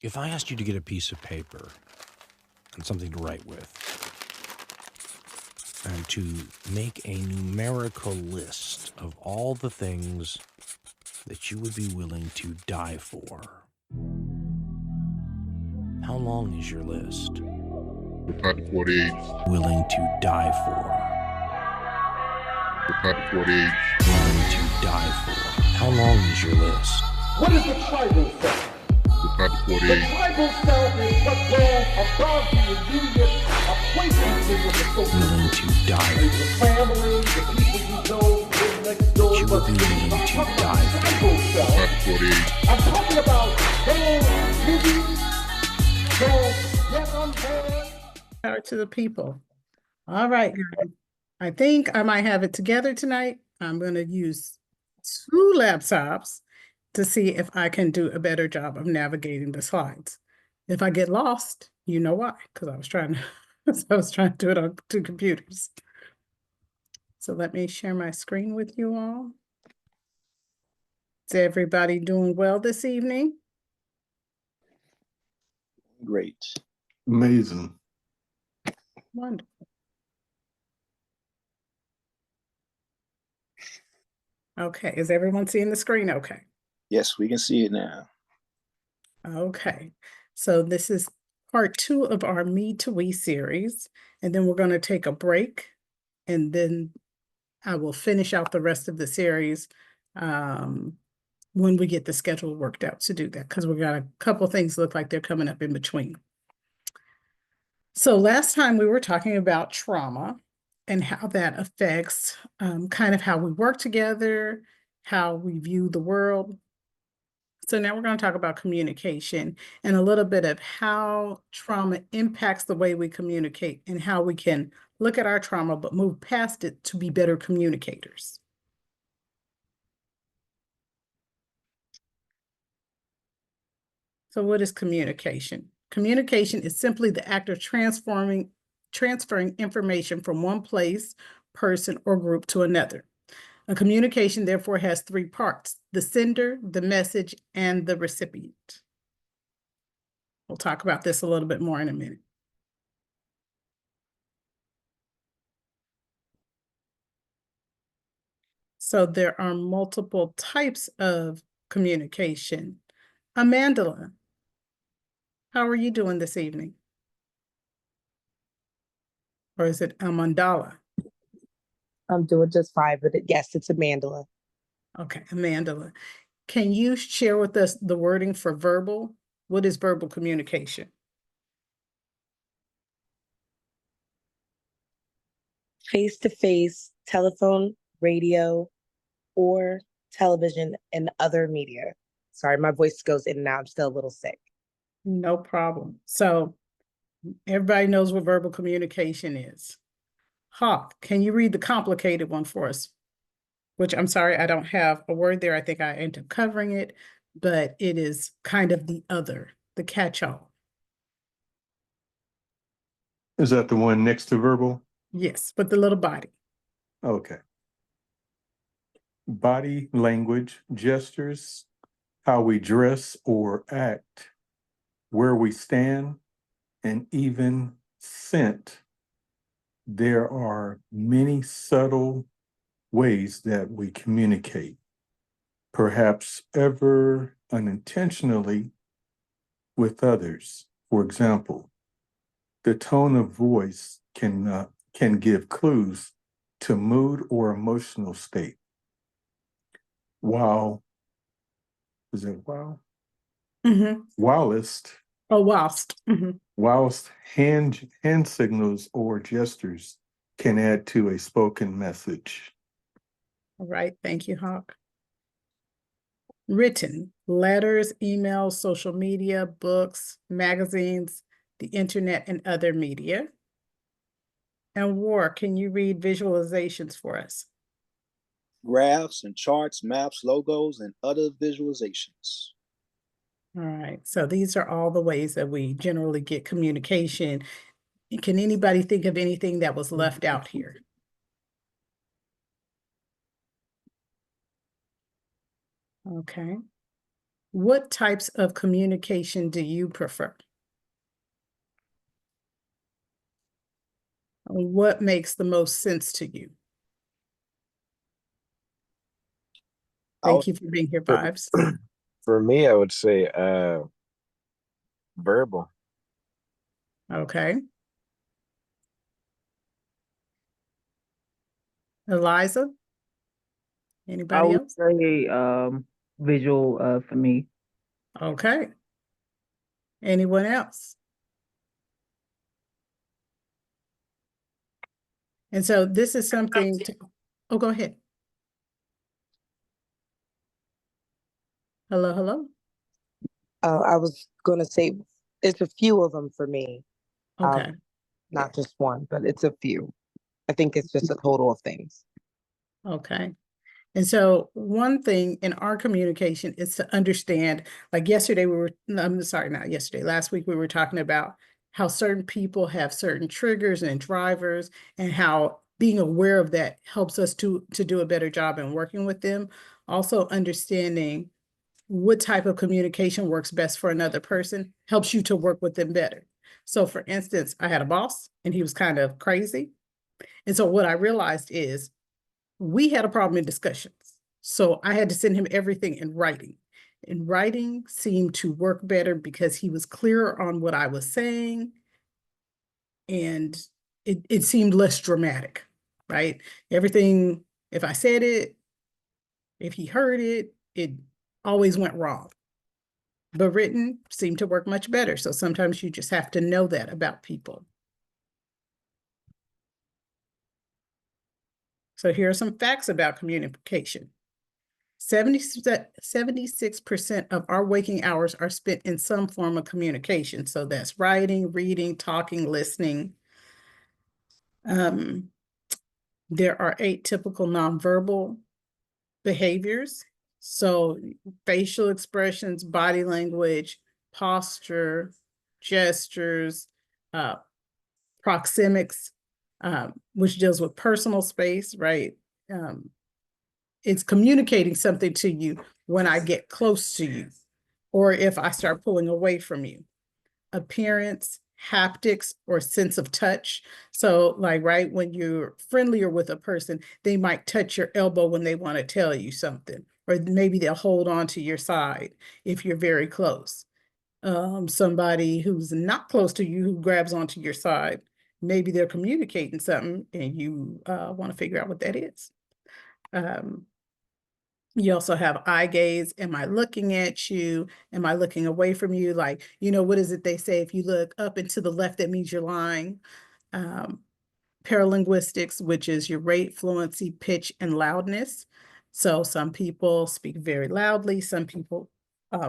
If I asked you to get a piece of paper and something to write with, and to make a numerical list of all the things that you would be willing to die for, how long is your list? Panther 48. Willing to die for. Panther 48. Willing to die for. How long is your list? What is the tribal self? Panther The 48. tribal self is what goes above the immediate acquaintances of the social. Willing to die The for. family, the people you know, live next door. You would be willing I'm to talking about die for. tribal self. Panther 48. I'm talking about those movies, those yet unheard. Power to the people. All right, guys. I think I might have it together tonight. I'm going to use 2 laptops to see if I can do a better job of navigating the slides. If I get lost, you know why, because I was trying to do it on 2 computers. So let me share my screen with you all. Is everybody doing well this evening? Great. Amazing. Wonderful. Okay, is everyone seeing the screen okay? Yes, we can see it now. Okay, so this is part 2 of our Me to We series, and then we're going to take a break, and then I will finish out the rest of the series when we get the schedule worked out to do that, because we got a couple things look like they're coming up in between. So last time we were talking about trauma and how that affects kind of how we work together, how we view the world. So now we're going to talk about communication and a little bit of how trauma impacts the way we communicate and how we can look at our trauma, but move past it to be better communicators. So what is communication? Communication is simply the act of transferring information from one place, person, or group to another. A communication, therefore, has 3 parts: the sender, the message, and the recipient. We'll talk about this a little bit more in a minute. So there are multiple types of communication. Amandla, how are you doing this evening? Or is it Amandala? I'm doing just fine, but yes, it's a mandala. Okay, Amandla. Can you share with us the wording for verbal? What is verbal communication? Face-to-face, telephone, radio, or television and other media. Sorry, my voice goes in and out. I'm still a little sick. No problem. So everybody knows what verbal communication is. Hawk, can you read the complicated one for us? Which I'm sorry, I don't have a word there. I think I ended up covering it, but it is kind of the other, the catch-all. Is that the one next to verbal? Yes, but the little body. Okay. Body language, gestures, how we dress or act, where we stand, and even scent. There are many subtle ways that we communicate, perhaps ever unintentionally with others. For example, the tone of voice can give clues to mood or emotional state. While, is it while? Mm-hmm. Whilst. Oh, whilst. Mm-hmm. Whilst hand signals or gestures can add to a spoken message. All right, thank you, Hawk. Written, letters, emails, social media, books, magazines, the internet, and other media. And War, can you read visualizations for us? Graphs and charts, maps, logos, and other visualizations. All right, so these are all the ways that we generally get communication. Can anybody think of anything that was left out here? Okay. What types of communication do you prefer? What makes the most sense to you? I'll, Thank you for being here, For, Vibes. for me, I would say verbal. Okay. Eliza? I Anybody would else? say visual for me. Okay. Anyone else? And so this is something to, oh, go ahead. Hello, hello. I was going to say it's a few of them for me. Okay. Not just one, but it's a few. I think it's just a total of things. Okay. And so one thing in our communication is to understand, like yesterday we were, no, I'm sorry, not yesterday, last week we were talking about how certain people have certain triggers and drivers and how being aware of that helps us to do a better job in working with them. Also understanding what type of communication works best for another person helps you to work with them better. So for instance, I had a boss and he was kind of crazy. And so what I realized is we had a problem in discussions. So I had to send him everything in writing. And writing seemed to work better because he was clearer on what I was saying. And it seemed less dramatic, right? Everything, if I said it, if he heard it, it always went wrong. But written seemed to work much better. So sometimes you just have to know that about people. So here are some facts about communication. 76% of our waking hours are spent in some form of communication. So that's writing, reading, talking, listening. There are 8 typical nonverbal behaviors. So facial expressions, body language, posture, gestures, proxemics, which deals with personal space, right? It's communicating something to you when I get close to you, or if I start pulling away from you. Appearance, haptics, or sense of touch. So like, right, when you're friendlier with a person, they might touch your elbow when they want to tell you something, or maybe they'll hold on to your side if you're very close. Somebody who's not close to you who grabs onto your side, maybe they're communicating something and you want to figure out what that is. You also have eye gaze. Am I looking at you? Am I looking away from you? Like, what is it they say? If you look up and to the left, that means you're lying. Paralinguistics, which is your rate, fluency, pitch, and loudness. So some people speak very loudly, some people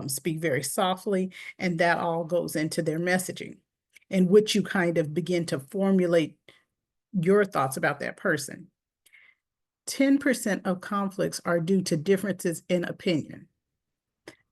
speak very softly, and that all goes into their messaging, in which you kind of begin to formulate your thoughts about that person. 10% of conflicts are due to differences in opinion.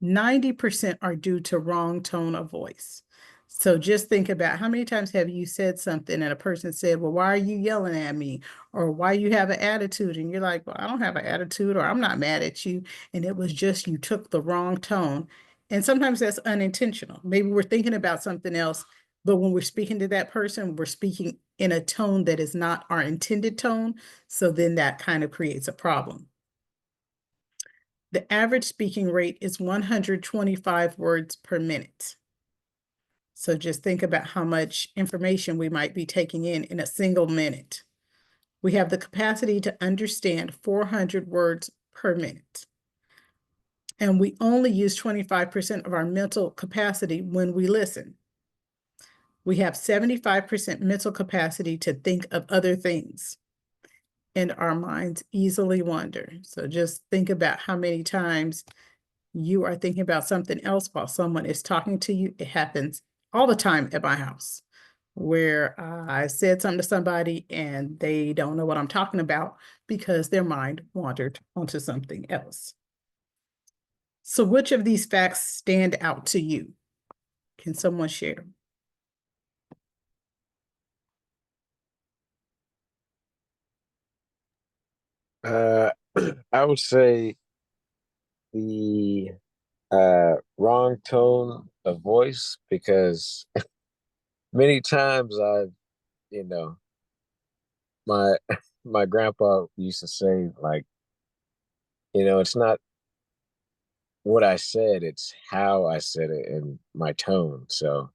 90% are due to wrong tone of voice. So just think about how many times have you said something and a person said, well, why are you yelling at me? Or why you have an attitude? And you're like, well, I don't have an attitude, or I'm not mad at you. And it was just you took the wrong tone. And sometimes that's unintentional. Maybe we're thinking about something else, but when we're speaking to that person, we're speaking in a tone that is not our intended tone. So then that kind of creates a problem. The average speaking rate is 125 words per minute. So just think about how much information we might be taking in a single minute. We have the capacity to understand 400 words per minute. And we only use 25% of our mental capacity when we listen. We have 75% mental capacity to think of other things, and our minds easily wander. So just think about how many times you are thinking about something else while someone is talking to you. It happens all the time at my house, where I said something to somebody and they don't know what I'm talking about because their mind wandered onto something else. So which of these facts stand out to you? Can someone share? I would say the Wrong tone of voice because many times I've, you know, my my grandpa used to say like, it's not what I said, it's how I said it and my tone. So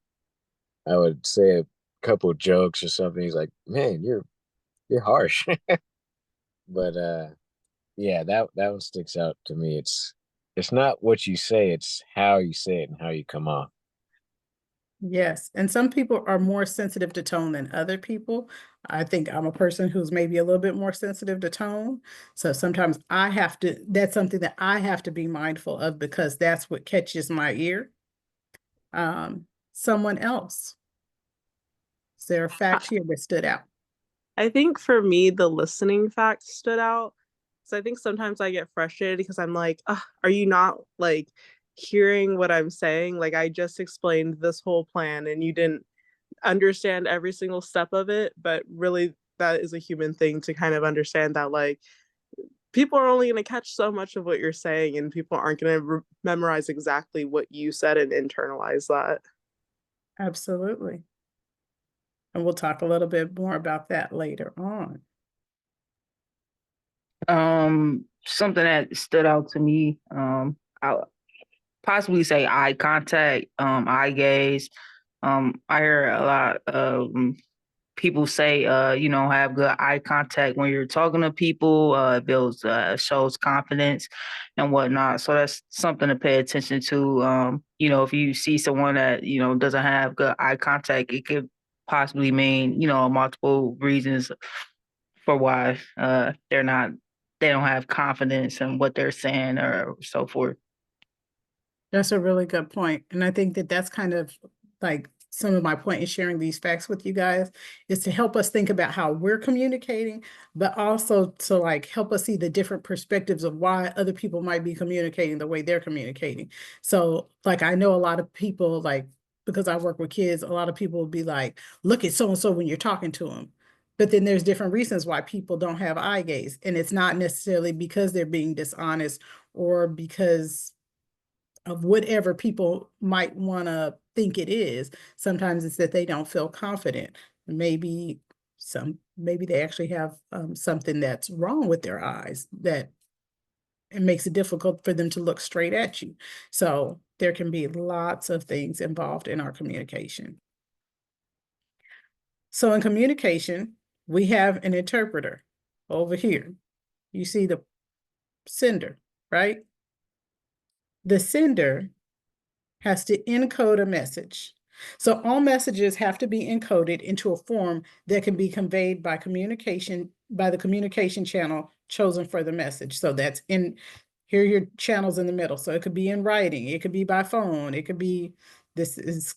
I would say a couple jokes or something. He's like, "Man, you're harsh." But yeah, that one sticks out to me. It's not what you say, it's how you say it and how you come off. Yes, and some people are more sensitive to tone than other people. I think I'm a person who's maybe a little bit more sensitive to tone. So sometimes that's something that I have to be mindful of because that's what catches my ear. Someone else, is there a fact here that stood out? I think for me, the listening fact stood out. So I think sometimes I get frustrated because I'm like, are you not like hearing what I'm saying? Like I just explained this whole plan and you didn't understand every single step of it. But really, that is a human thing to kind of understand that like people are only going to catch so much of what you're saying and people aren't going to memorize exactly what you said and internalize that. Absolutely. And we'll talk a little bit more about that later on. Something that stood out to me, I'll possibly say eye contact, eye gaze. I hear a lot of people say, have good eye contact when you're talking to people. It builds, shows confidence and whatnot. So that's something to pay attention to. If you see someone that, doesn't have good eye contact, it could possibly mean, multiple reasons for why they don't have confidence in what they're saying or so forth. That's a really good point. And I think that that's kind of like some of my point in sharing these facts with you guys is to help us think about how we're communicating, but also to like help us see the different perspectives of why other people might be communicating the way they're communicating. So like, I know a lot of people like, because I work with kids, a lot of people will be like, look at so-and-so when you're talking to them. But then there's different reasons why people don't have eye gaze. And it's not necessarily because they're being dishonest or because of whatever people might want to think it is. Sometimes it's that they don't feel confident. Maybe they actually have something that's wrong with their eyes that it makes it difficult for them to look straight at you. So there can be lots of things involved in our communication. So in communication, we have an interpreter over here. You see the sender, right? The sender has to encode a message. So all messages have to be encoded into a form that can be conveyed by the communication channel chosen for the message. So that's here are your channels in the middle. So it could be in writing, it could be by phone, it could be, this is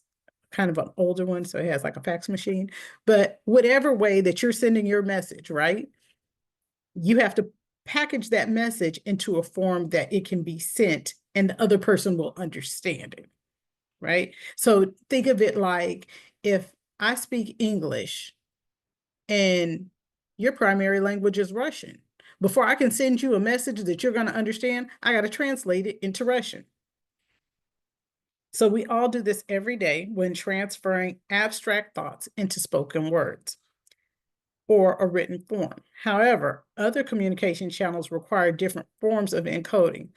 kind of an older one, so it has like a fax machine. But whatever way that you're sending your message, right? You have to package that message into a form that it can be sent and the other person will understand it, right? So think of it like if I speak English and your primary language is Russian, before I can send you a message that you're going to understand, I got to translate it into Russian. So we all do this every day when transferring abstract thoughts into spoken words or a written form. However, other communication channels require different forms of encoding.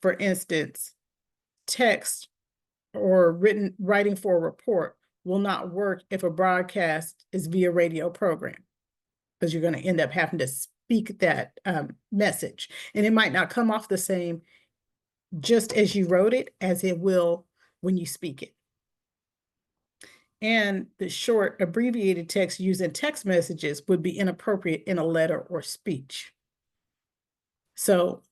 For instance, text or writing for a report will not work if a broadcast is via radio program, because you're going to end up having to speak that message. And it might not come off the same just as you wrote it as it will when you speak it. And the short abbreviated text used in text messages would be inappropriate in a letter or speech. So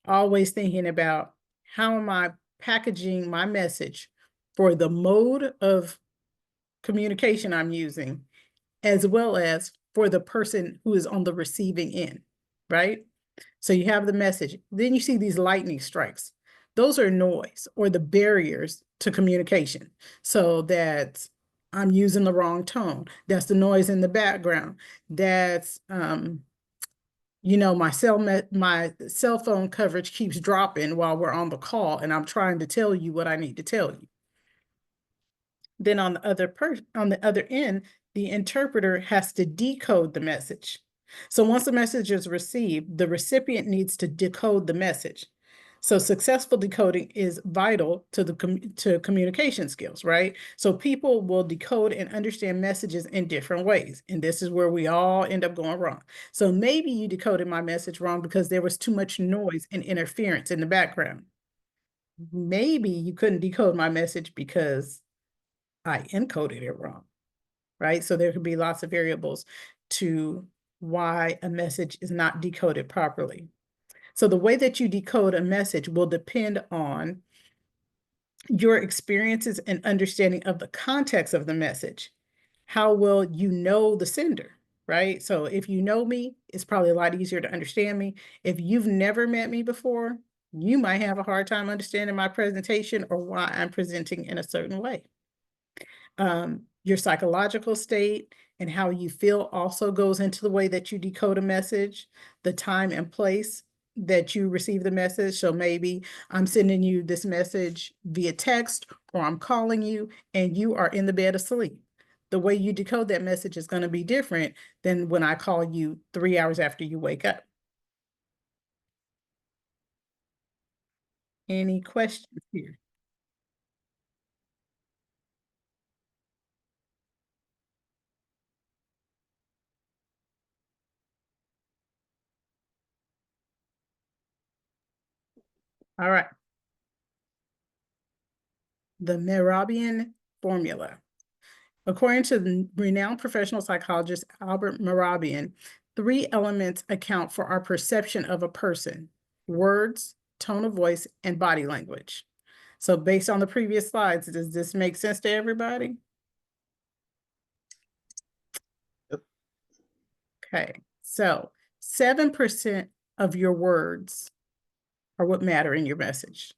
always thinking about how am I packaging my message for the mode of communication I'm using, as well as for the person who is on the receiving end, right? So you have the message, then you see these lightning strikes. Those are noise or the barriers to communication. So that's I'm using the wrong tone. That's the noise in the background. That's you know, my cell phone coverage keeps dropping while we're on the call, and I'm trying to tell you what I need to tell you. Then on the other end, the interpreter has to decode the message. So once the message is received, the recipient needs to decode the message. So successful decoding is vital to to communication skills, right? So people will decode and understand messages in different ways. And this is where we all end up going wrong. So maybe you decoded my message wrong because there was too much noise and interference in the background. Maybe you couldn't decode my message because I encoded it wrong, right? So there could be lots of variables to why a message is not decoded properly. So the way that you decode a message will depend on your experiences and understanding of the context of the message. How well you know the sender, right? So if you know me, it's probably a lot easier to understand me. If you've never met me before, you might have a hard time understanding my presentation or why I'm presenting in a certain way. Your psychological state and how you feel also goes into the way that you decode a message, the time and place that you receive the message. So maybe I'm sending you this message via text, or I'm calling you and you are in the bed asleep. The way you decode that message is going to be different than when I call you 3 hours after you wake up. Any questions here? All right. The Mehrabian formula. According to the renowned professional psychologist Albert Mehrabian, 3 elements account for our perception of a person: words, tone of voice, and body language. So based on the previous slides, does this make sense to everybody? Yep. Okay, so 7% of your words are what matter in your message.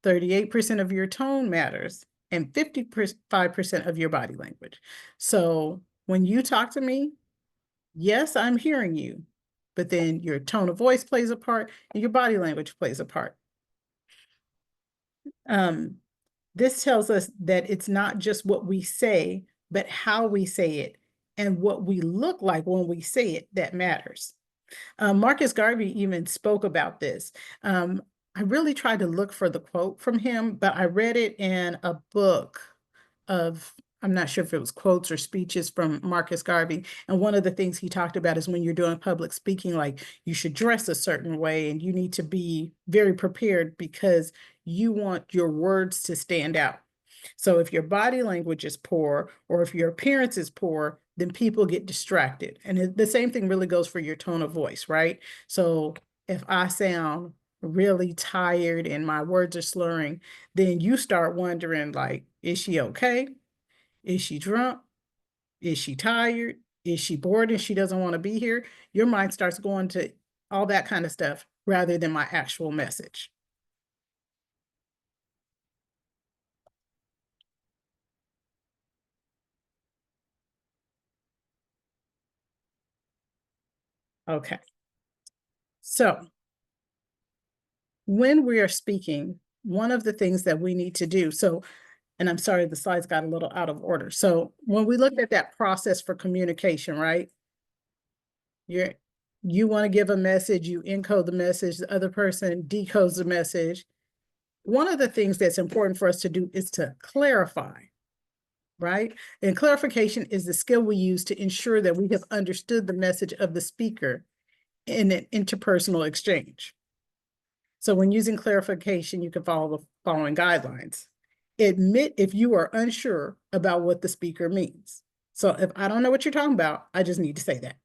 38% of your tone matters, and 55% of your body language. So when you talk to me, yes, I'm hearing you, but then your tone of voice plays a part and your body language plays a part. This tells us that it's not just what we say, but how we say it and what we look like when we say it that matters. Marcus Garvey even spoke about this. I really tried to look for the quote from him, but I read it in a book of, I'm not sure if it was quotes or speeches from Marcus Garvey. And one of the things he talked about is when you're doing public speaking, like you should dress a certain way and you need to be very prepared because you want your words to stand out. So if your body language is poor or if your appearance is poor, then people get distracted. And the same thing really goes for your tone of voice, right? So if I sound really tired and my words are slurring, then you start wondering, like, is she okay? Is she drunk? Is she tired? Is she bored and she doesn't want to be here? Your mind starts going to all that kind of stuff rather than my actual message. Okay. So when we are speaking, one of the things that we need to do, and I'm sorry, the slides got a little out of order. So when we looked at that process for communication, right? You want to give a message, you encode the message, the other person decodes the message. One of the things that's important for us to do is to clarify, right? And clarification is the skill we use to ensure that we have understood the message of the speaker in an interpersonal exchange. So when using clarification, you can follow the following guidelines. Admit if you are unsure about what the speaker means. So if I don't know what you're talking about, I just need to say that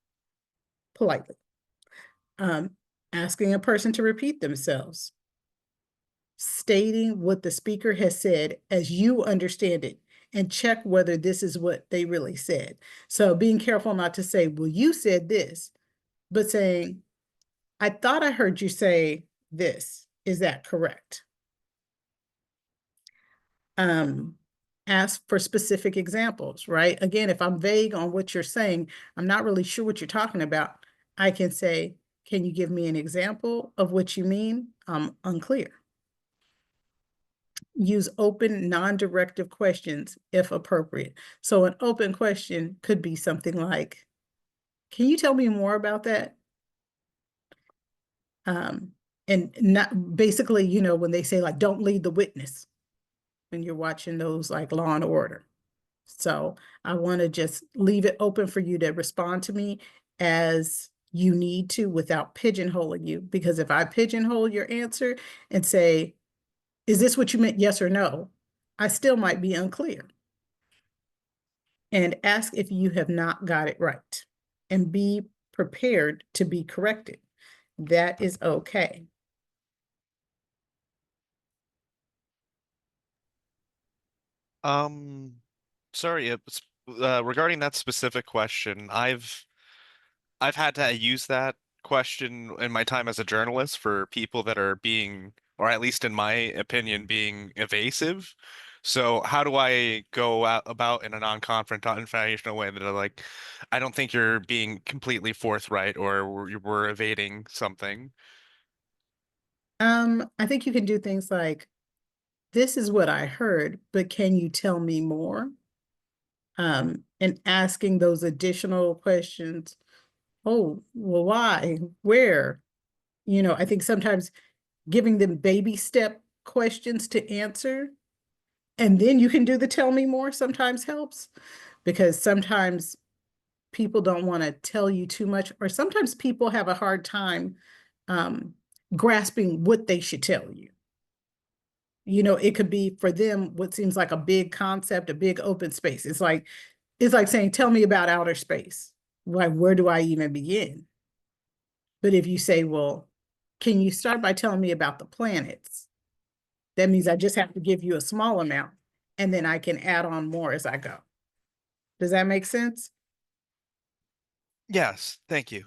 politely. Asking a person to repeat themselves. Stating what the speaker has said as you understand it and check whether this is what they really said. So being careful not to say, well, you said this, but saying, I thought I heard you say this. Is that correct? Ask for specific examples, right? Again, if I'm vague on what you're saying, I'm not really sure what you're talking about. I can say, Can you give me an example of what you mean? I'm unclear. Use open, non-directive questions if appropriate. So an open question could be something like, can you tell me more about that? And not basically, you know, when they say like, don't lead the witness when you're watching those like Law and Order. So I want to just leave it open for you to respond to me as you need to without pigeonholing you. Because if I pigeonhole your answer and say, is this what you meant? Yes or no? I still might be unclear. And ask if you have not got it right and be prepared to be corrected. That is okay. Sorry, regarding that specific question, I've had to use that question in my time as a journalist for people that are being, or at least in my opinion, being evasive. So how do I go out about in a non-confrontational way that are like, I don't think you're being completely forthright or we're evading something? I think you can do things like, this is what I heard, but can you tell me more? And asking those additional questions. Oh, well, why? Where? You know, I think sometimes giving them baby step questions to answer, and then you can do the tell me more sometimes helps, because sometimes people don't want to tell you too much, or sometimes people have a hard time grasping what they should tell you. You know, it could be for them what seems like a big concept, a big open space. It's like saying, tell me about outer space. Like, where do I even begin? But if you say, well, can you start by telling me about the planets? That means I just have to give you a small amount, and then I can add on more as I go. Does that make sense? Yes, thank you.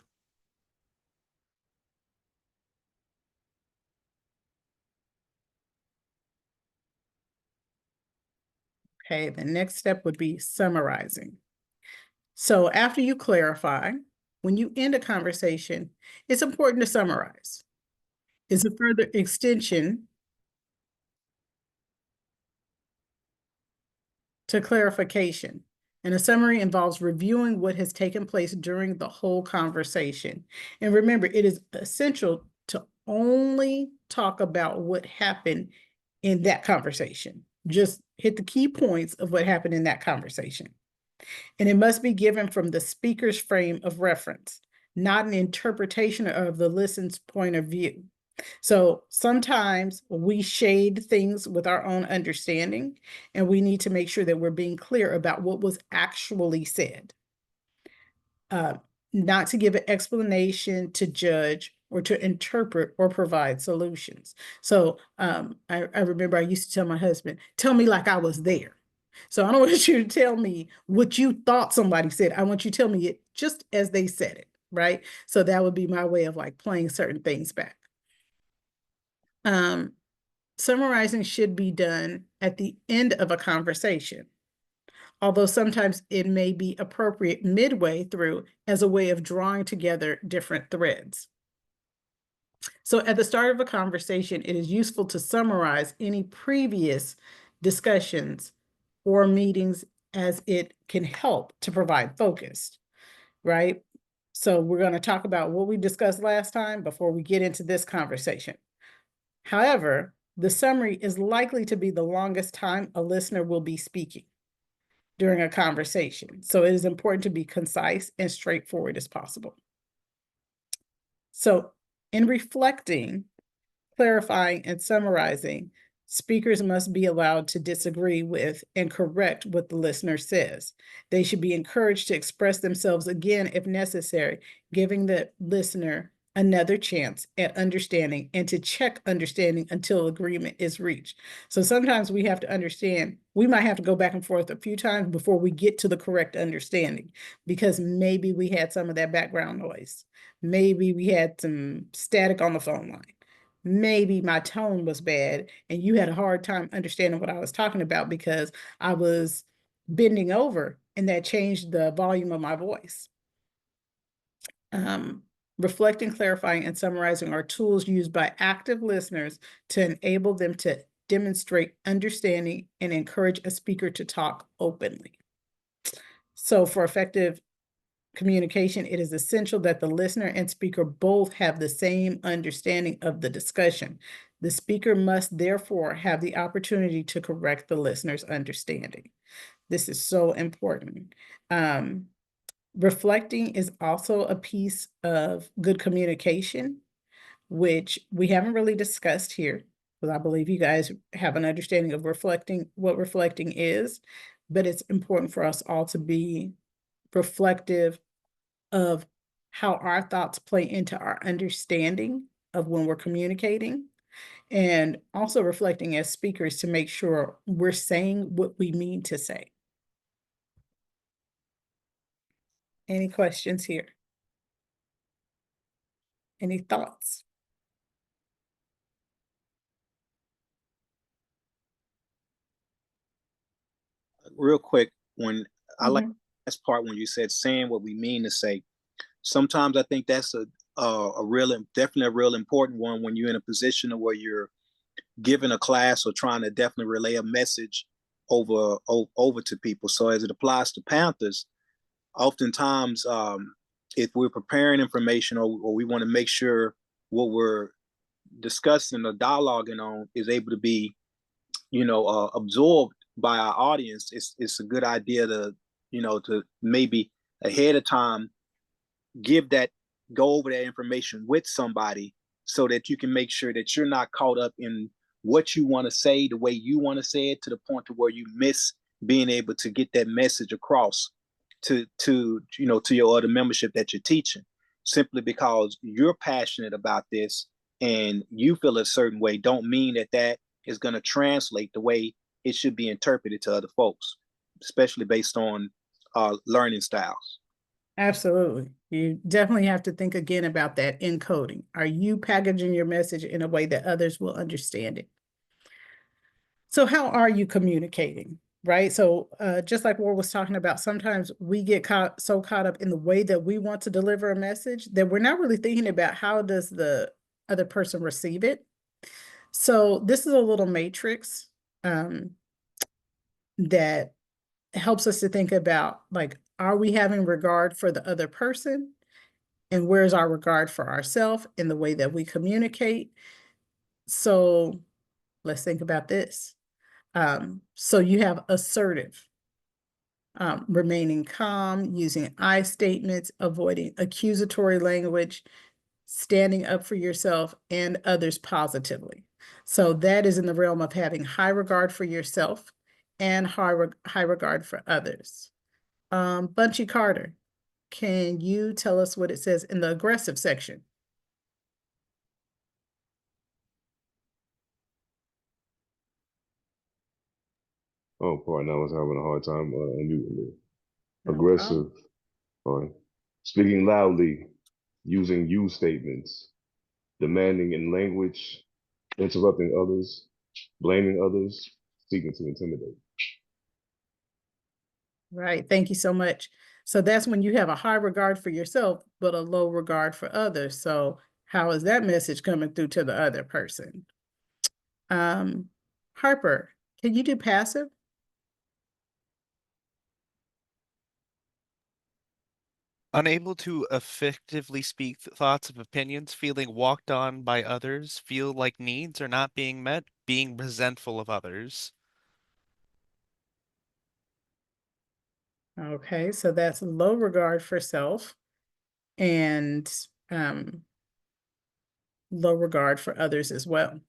Okay, the next step would be summarizing. So after you clarify, when you end a conversation, it's important to summarize. It's a further extension to clarification. And a summary involves reviewing what has taken place during the whole conversation. And remember, it is essential to only talk about what happened in that conversation. Just hit the key points of what happened in that conversation. And it must be given from the speaker's frame of reference, not an interpretation of the listener's point of view. So sometimes we shade things with our own understanding, and we need to make sure that we're being clear about what was actually said. Not to give an explanation, to judge, or to interpret or provide solutions. So I remember I used to tell my husband, tell me like I was there. So I don't want you to tell me what you thought somebody said. I want you to tell me it just as they said it, right? So that would be my way of like playing certain things back. Summarizing should be done at the end of a conversation, although sometimes it may be appropriate midway through as a way of drawing together different threads. So at the start of a conversation, it is useful to summarize any previous discussions or meetings, as it can help to provide focus, right? So we're going to talk about what we discussed last time before we get into this conversation. However, the summary is likely to be the longest time a listener will be speaking during a conversation. So it is important to be concise and straightforward as possible. So in reflecting, clarifying, and summarizing, speakers must be allowed to disagree with and correct what the listener says. They should be encouraged to express themselves again if necessary, giving the listener another chance at understanding and to check understanding until agreement is reached. So sometimes we have to understand, we might have to go back and forth a few times before we get to the correct understanding, because maybe we had some of that background noise. Maybe we had some static on the phone line. Maybe my tone was bad and you had a hard time understanding what I was talking about because I was bending over and that changed the volume of my voice. Reflecting, clarifying, and summarizing are tools used by active listeners to enable them to demonstrate understanding and encourage a speaker to talk openly. So for effective communication, it is essential that the listener and speaker both have the same understanding of the discussion. The speaker must therefore have the opportunity to correct the listener's understanding. This is so important. Reflecting is also a piece of good communication, which we haven't really discussed here, because I believe you guys have an understanding of reflecting, what reflecting is, but it's important for us all to be reflective of how our thoughts play into our understanding of when we're communicating, and also reflecting as speakers to make sure we're saying what we mean to say. Any questions here? Any thoughts? Real quick, when I like Mhm. this part when you said saying what we mean to say. Sometimes I think that's definitely a real important one when you're in a position where you're giving a class or trying to definitely relay a message over to people. So as it applies to Panthers, oftentimes if we're preparing information or we want to make sure what we're discussing or dialoguing on is able to be, absorbed by our audience, it's a good idea to maybe ahead of time go over that information with somebody so that you can make sure that you're not caught up in what you want to say the way you want to say it to the point to where you miss being able to get that message across to your other membership that you're teaching, simply because you're passionate about this and you feel a certain way don't mean that is going to translate the way it should be interpreted to other folks, especially based on learning styles. Absolutely. You definitely have to think again about that encoding. Are you packaging your message in a way that others will understand it? So how are you communicating, right? So just like Ward was talking about, sometimes we get so caught up in the way that we want to deliver a message that we're not really thinking about how does the other person receive it. So this is a little matrix that helps us to think about, like, are we having regard for the other person? And where's our regard for ourselves in the way that we communicate? So let's think about this. So you have assertive, remaining calm, using I statements, avoiding accusatory language, standing up for yourself and others positively. So that is in the realm of having high regard for yourself and high regard for others. Bunchy Carter, can you tell us what it says in the aggressive section? Oh, pardon, I was having a hard time unmuting there. No Aggressive, speaking loudly, using you statements, demanding in language, interrupting others, blaming others, seeking to intimidate. Right. Thank you so much. So that's when you have a high regard for yourself, but a low regard for others. So how is that message coming through to the other person? Harper, can you do passive? Unable to effectively speak thoughts of opinions, feeling walked on by others, feel like needs are not being met, being resentful of others. Okay, so that's low regard for self and low regard for others as well,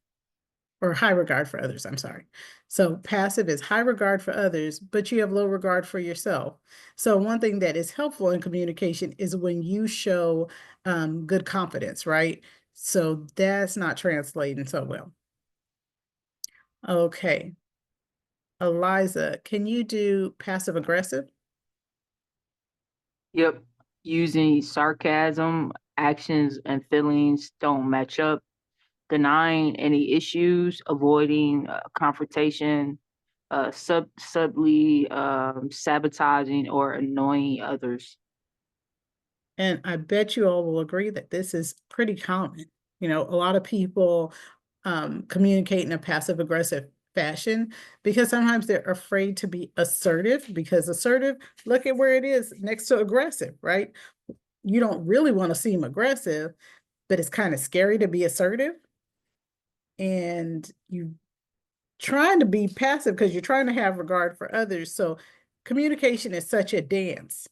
or high regard for others, I'm sorry. So passive is high regard for others, but you have low regard for yourself. So one thing that is helpful in communication is when you show good confidence, right? So that's not translating so well. Okay. Eliza, can you do passive aggressive? Yep. Using sarcasm, actions and feelings don't match up, denying any issues, avoiding confrontation, subtly sabotaging or annoying others. And I bet you all will agree that this is pretty common. You know, a lot of people communicate in a passive aggressive fashion because sometimes they're afraid to be assertive, because assertive, look at where it is next to aggressive, right? You don't really want to seem aggressive, but it's kind of scary to be assertive. And you trying to be passive because you're trying to have regard for others. So communication is such a dance.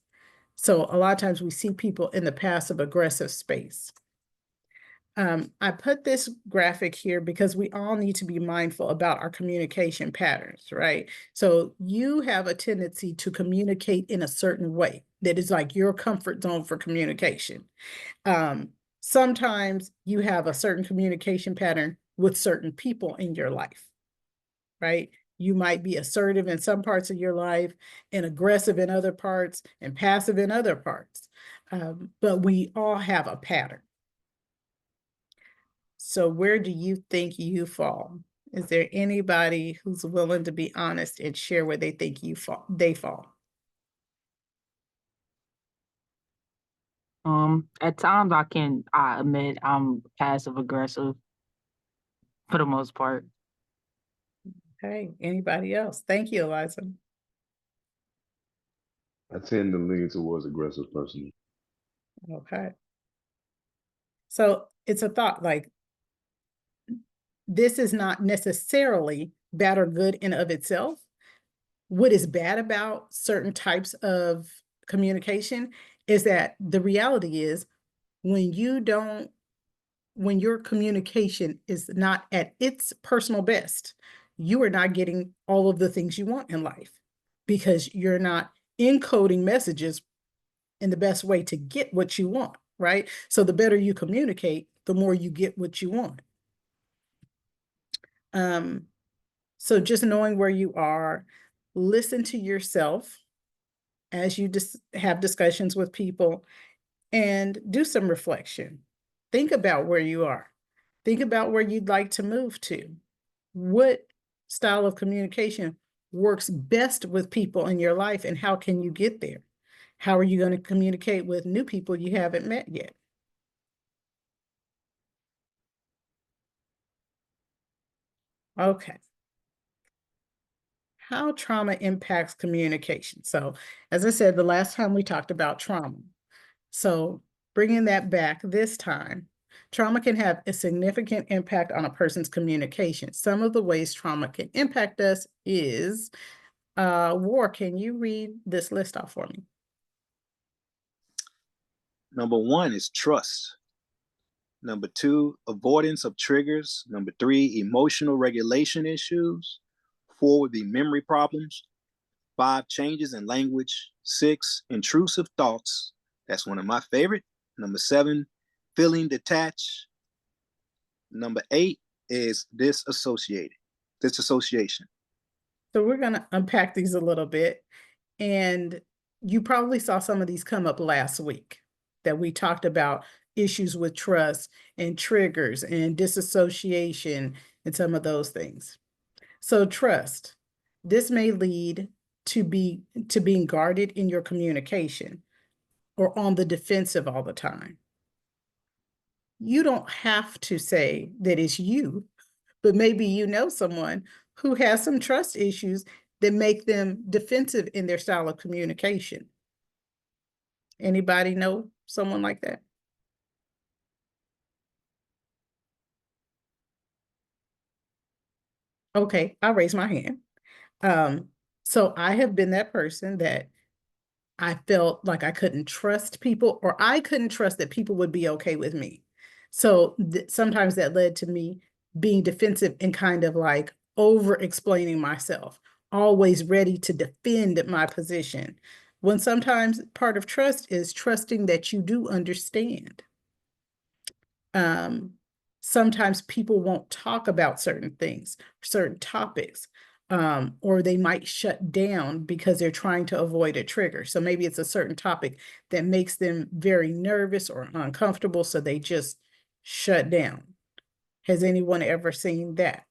So a lot of times we see people in the passive aggressive space. I put this graphic here because we all need to be mindful about our communication patterns, right? So you have a tendency to communicate in a certain way that is like your comfort zone for communication. Sometimes you have a certain communication pattern with certain people in your life, right? You might be assertive in some parts of your life and aggressive in other parts and passive in other parts. But we all have a pattern. So where do you think you fall? Is there anybody who's willing to be honest and share where they think they fall? At times I admit I'm passive aggressive for the most part. Okay, anybody else? Thank you, Eliza. I tend to lean towards aggressive personally. Okay. So it's a thought, like, this is not necessarily bad or good in of itself. What is bad about certain types of communication is that the reality is when your communication is not at its personal best, you are not getting all of the things you want in life because you're not encoding messages in the best way to get what you want, right? So the better you communicate, the more you get what you want. So just knowing where you are, listen to yourself as you have discussions with people and do some reflection. Think about where you are. Think about where you'd like to move to. What style of communication works best with people in your life, and how can you get there? How are you going to communicate with new people you haven't met yet? Okay. How trauma impacts communication. So, as I said, the last time we talked about trauma. So, bringing that back this time, trauma can have a significant impact on a person's communication. Some of the ways trauma can impact us is, War, can you read this list off for me? Number one is trust. Number two, avoidance of triggers. Number three, emotional regulation issues. Four would be memory problems. Five, changes in language. Six, intrusive thoughts. That's one of my favorite. Number seven, feeling detached. Number eight is disassociation. So we're going to unpack these a little bit. And you probably saw some of these come up last week that we talked about issues with trust and triggers and disassociation and some of those things. So trust, this may lead to being guarded in your communication or on the defensive all the time. You don't have to say that it's you, but maybe you know someone who has some trust issues that make them defensive in their style of communication. Anybody know someone like that? Okay, I'll raise my hand. So I have been that person that I felt like I couldn't trust people, or I couldn't trust that people would be okay with me. So sometimes that led to me being defensive and kind of like over explaining myself, always ready to defend my position. When sometimes part of trust is trusting that you do understand. Sometimes people won't talk about certain things, certain topics, or they might shut down because they're trying to avoid a trigger. So maybe it's a certain topic that makes them very nervous or uncomfortable, so they just shut down. Has anyone ever seen that?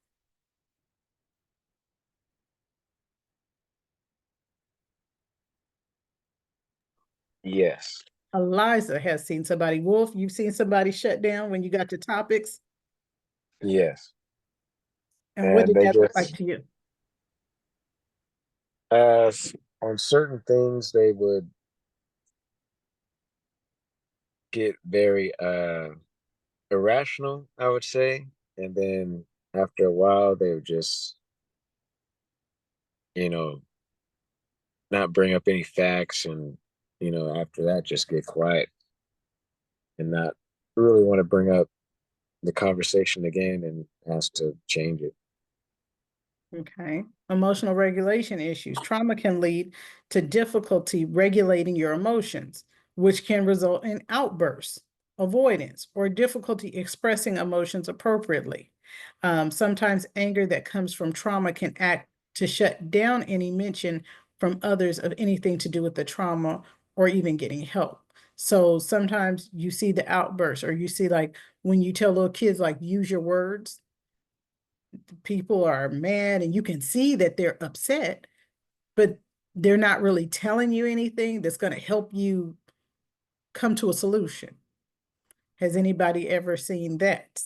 Yes. Eliza has seen somebody. Wolf, you've seen somebody shut down when you got to topics? Yes. And what And did they that look like just, to you? on certain things, they would get very irrational, I would say. And then after a while, they would just, you know, not bring up any facts. And, after that, just get quiet and not really want to bring up the conversation again and ask to change it. Okay. Emotional regulation issues. Trauma can lead to difficulty regulating your emotions, which can result in outbursts, avoidance, or difficulty expressing emotions appropriately. Sometimes anger that comes from trauma can act to shut down any mention from others of anything to do with the trauma or even getting help. So sometimes you see the outbursts, or you see, like, when you tell little kids, like, use your words, people are mad and you can see that they're upset, but they're not really telling you anything that's going to help you come to a solution. Has anybody ever seen that?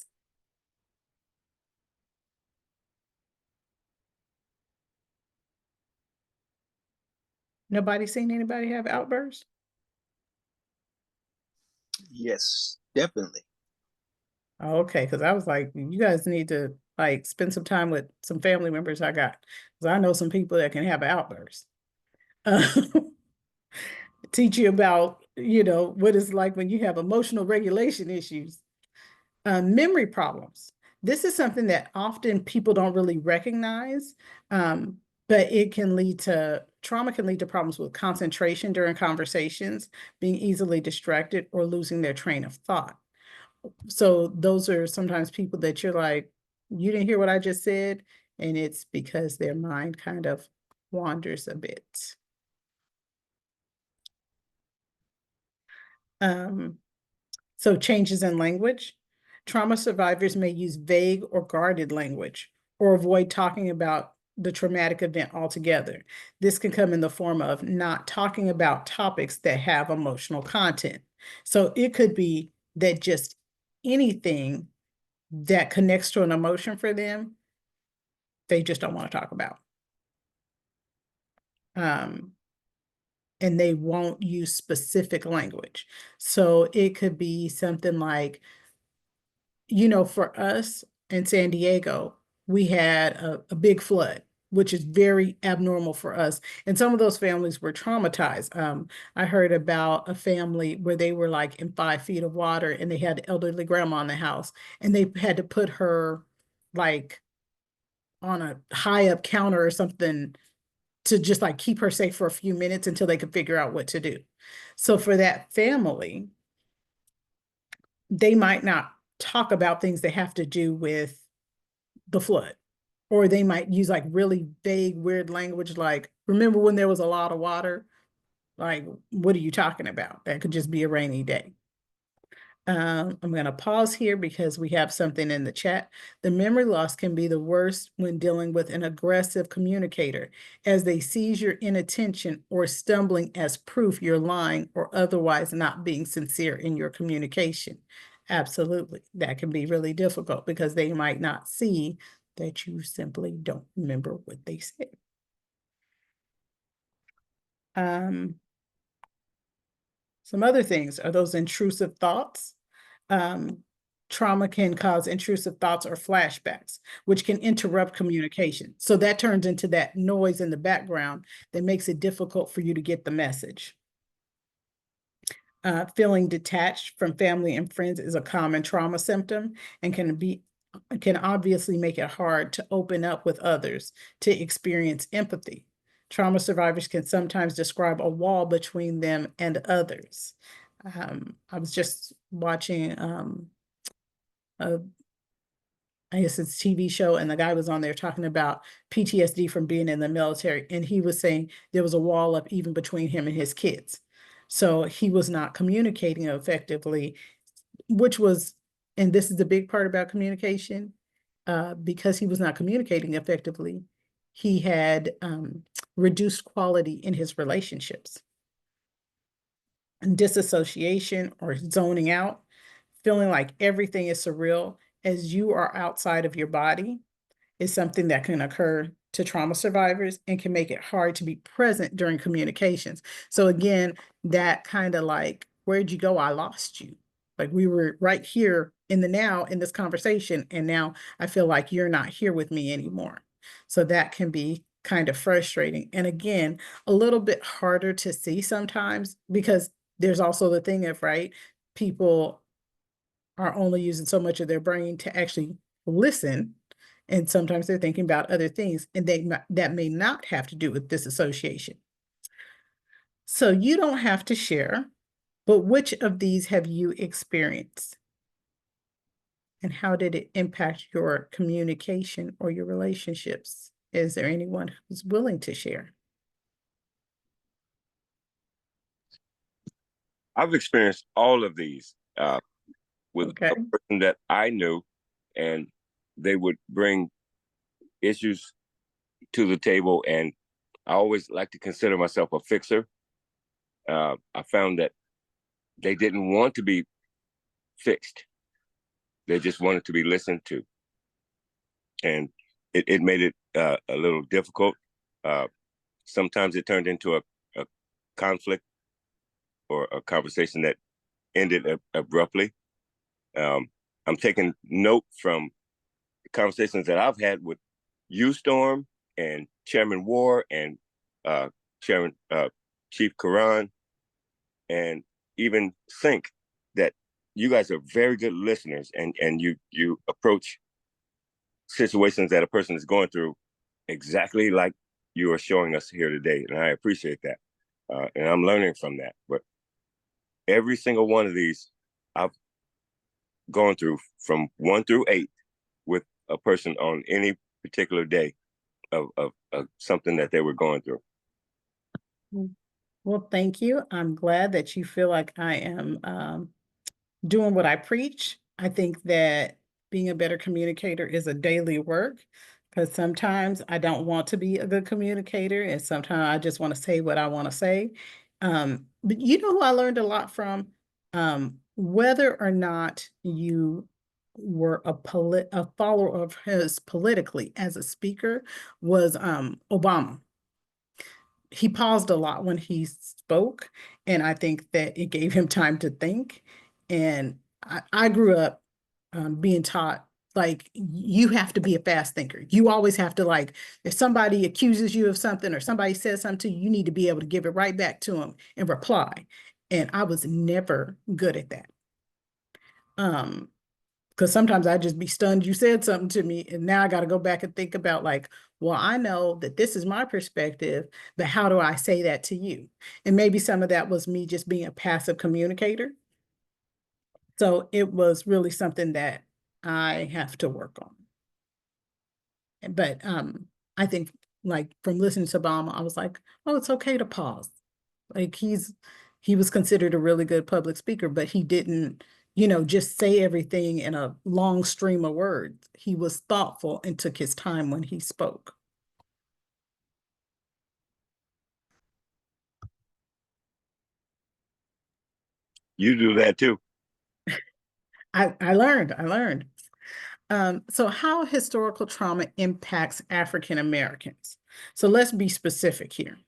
Nobody seen anybody have outbursts? Yes, definitely. Okay, because I was like, you guys need to, like, spend some time with some family members I got, because I know some people that can have outbursts. Teach you about, what it's like when you have emotional regulation issues. Memory problems. This is something that often people don't really recognize, but it can lead to trauma, can lead to problems with concentration during conversations, being easily distracted, or losing their train of thought. So those are sometimes people that you're like, you didn't hear what I just said, and it's because their mind kind of wanders a bit. So changes in language. Trauma survivors may use vague or guarded language, or avoid talking about the traumatic event altogether. This can come in the form of not talking about topics that have emotional content. So it could be that just anything that connects to an emotion for them, they just don't want to talk about. And they won't use specific language. So it could be something like, for us in San Diego, we had a big flood, which is very abnormal for us. And some of those families were traumatized. I heard about a family where they were like in 5 feet of water, and they had an elderly grandma in the house, and they had to put her like on a high up counter or something to just like keep her safe for a few minutes until they could figure out what to do. So for that family, they might not talk about things that have to do with the flood, or they might use like really vague, weird language, like, remember when there was a lot of water? Like, what are you talking about? That could just be a rainy day. I'm going to pause here because we have something in the chat. The memory loss can be the worst when dealing with an aggressive communicator, as they seize your inattention or stumbling as proof you're lying or otherwise not being sincere in your communication. Absolutely. That can be really difficult because they might not see that you simply don't remember what they said. Some other things are those intrusive thoughts. Trauma can cause intrusive thoughts or flashbacks, which can interrupt communication. So that turns into that noise in the background that makes it difficult for you to get the message. Feeling detached from family and friends is a common trauma symptom and can obviously make it hard to open up with others to experience empathy. Trauma survivors can sometimes describe a wall between them and others. I was just watching I guess it's a TV show, and the guy was on there talking about PTSD from being in the military, and he was saying there was a wall up even between him and his kids. So he was not communicating effectively, which was, and this is the big part about communication, because he was not communicating effectively, he had reduced quality in his relationships. disassociation or zoning out, feeling like everything is surreal as you are outside of your body is something that can occur to trauma survivors and can make it hard to be present during communications. So again, that kind of like, where'd you go? I lost you. Like we were right here in the now in this conversation, and now I feel like you're not here with me anymore. So that can be kind of frustrating. And again, a little bit harder to see sometimes because there's also the thing of, right, people are only using so much of their brain to actually listen. And sometimes they're thinking about other things, and that may not have to do with disassociation. So you don't have to share, but which of these have you experienced? And how did it impact your communication or your relationships? Is there anyone who's willing to share? I've experienced all of these with Okay. a person that I knew, and they would bring issues to the table, and I always like to consider myself a fixer. I found that they didn't want to be fixed. They just wanted to be listened to. And it made it a little difficult. Sometimes it turned into a conflict or a conversation that ended abruptly. I'm taking note from the conversations that I've had with you, Storm, and Chairman War, and Chairman Chief Karan, and even Sync, that you guys are very good listeners, and you approach situations that a person is going through exactly like you are showing us here today, and I appreciate that. And I'm learning from that. But every single one of these I've gone through from 1 through 8 with a person on any particular day of something that they were going through. Well, thank you. I'm glad that you feel like I am doing what I preach. I think that being a better communicator is a daily work, because sometimes I don't want to be a good communicator, and sometimes I just want to say what I want to say. But you know who I learned a lot from? Whether or not you were a follower of his politically as a speaker was Obama. He paused a lot when he spoke, and I think that it gave him time to think. And I grew up being taught, like, you have to be a fast thinker. You always have to, like, if somebody accuses you of something or somebody says something to you, you need to be able to give it right back to them and reply. And I was never good at that. Because sometimes I'd just be stunned you said something to me, and now I got to go back and think about, like, well, I know that this is my perspective, but how do I say that to you? And maybe some of that was me just being a passive communicator. So it was really something that I have to work on. But I think, like, from listening to Obama, I was like, oh, it's okay to pause. Like, he was considered a really good public speaker, but he didn't, just say everything in a long stream of words. He was thoughtful and took his time when he spoke. You do that too. I learned. So how historical trauma impacts African Americans? So let's be specific here.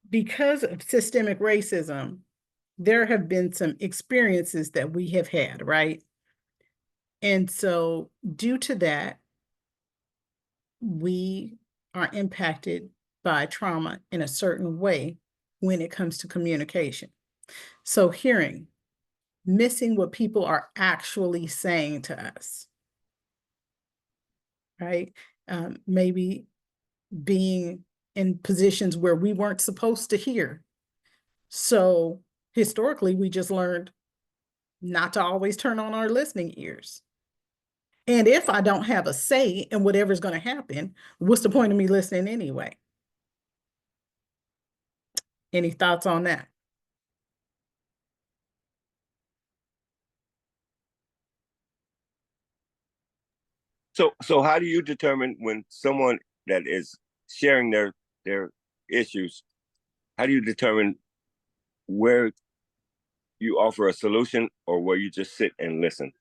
Because of systemic racism, there have been some experiences that we have had, right? And so due to that, we are impacted by trauma in a certain way when it comes to communication. So hearing, missing what people are actually saying to us, right? Maybe being in positions where we weren't supposed to hear. So historically, we just learned not to always turn on our listening ears. And if I don't have a say in whatever's going to happen, what's the point of me listening anyway? Any thoughts on that? So how do you determine when someone that is sharing their issues how do you determine where you offer a solution or where you just sit and listen?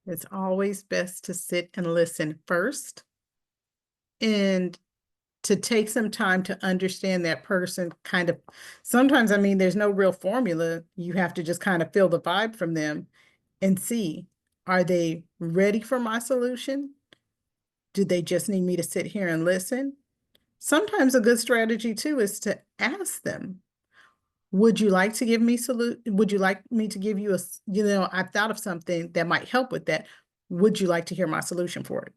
It's always best to sit and listen first, and to take some time to understand that person kind of. Sometimes, I mean, there's no real formula. You have to just kind of feel the vibe from them and see, are they ready for my solution? Do they just need me to sit here and listen? Sometimes a good strategy too is to ask them, would you like to give me would you like me to give you I thought of something that might help with that. Would you like to hear my solution for it?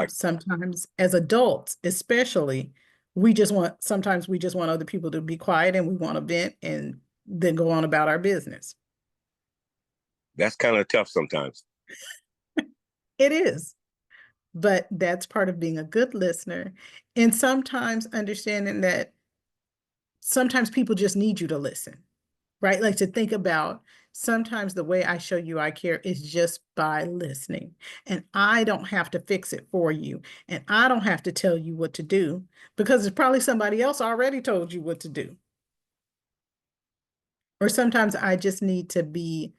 Sometimes as adults, especially, sometimes we just want other people to be quiet and we want to vent and then go on about our business. That's kind of tough sometimes. It is, but that's part of being a good listener. And sometimes understanding that sometimes people just need you to listen, right? Like to think about, sometimes the way I show you I care is just by listening. And I don't have to fix it for you. And I don't have to tell you what to do, because there's probably somebody else already told you what to do. Or sometimes I just need to be,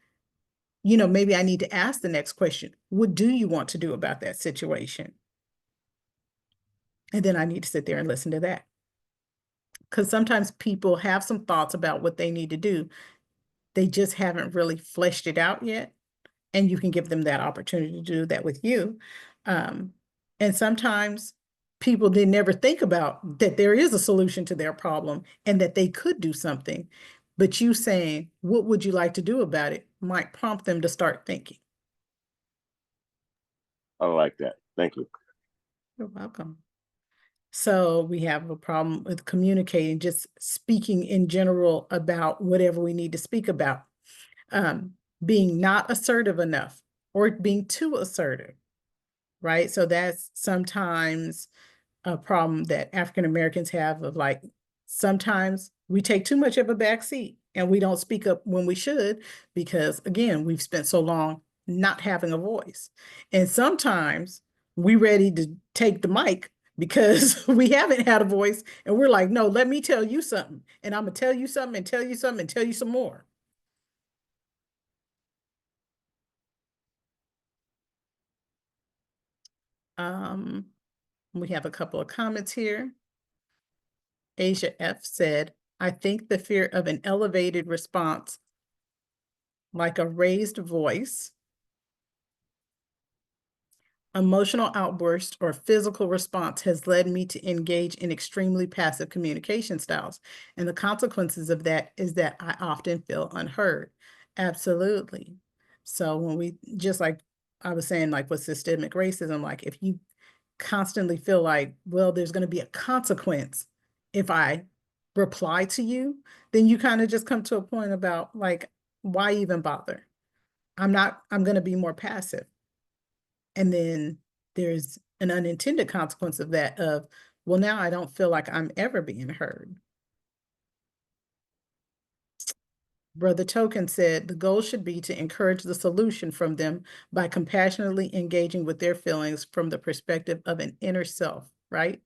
maybe I need to ask the next question. What do you want to do about that situation? And then I need to sit there and listen to that. Because sometimes people have some thoughts about what they need to do. They just haven't really fleshed it out yet. And you can give them that opportunity to do that with you. And sometimes people did never think about that there is a solution to their problem and that they could do something. But you saying, what would you like to do about it, might prompt them to start thinking. I like that. Thank you. You're welcome. So we have a problem with communicating, just speaking in general about whatever we need to speak about. Being not assertive enough or being too assertive, right? So that's sometimes a problem that African Americans have, of like, sometimes we take too much of a back seat and we don't speak up when we should, because again, we've spent so long not having a voice. And sometimes we ready to take the mic because we haven't had a voice and we're like, no, let me tell you something. And I'm gonna tell you something and tell you something and tell you some more. We have a couple of comments here. Asia F said, I think the fear of an elevated response, like a raised voice, emotional outburst, or physical response has led me to engage in extremely passive communication styles. And the consequences of that is that I often feel unheard. Absolutely. So when we, just like I was saying, like with systemic racism, like if you constantly feel like, well, there's going to be a consequence if I reply to you, then you kind of just come to a point about like, why even bother? I'm going to be more passive. And then there's an unintended consequence of that, of, well, now I don't feel like I'm ever being heard. Brother Token said, the goal should be to encourage the solution from them by compassionately engaging with their feelings from the perspective of an inner self, right?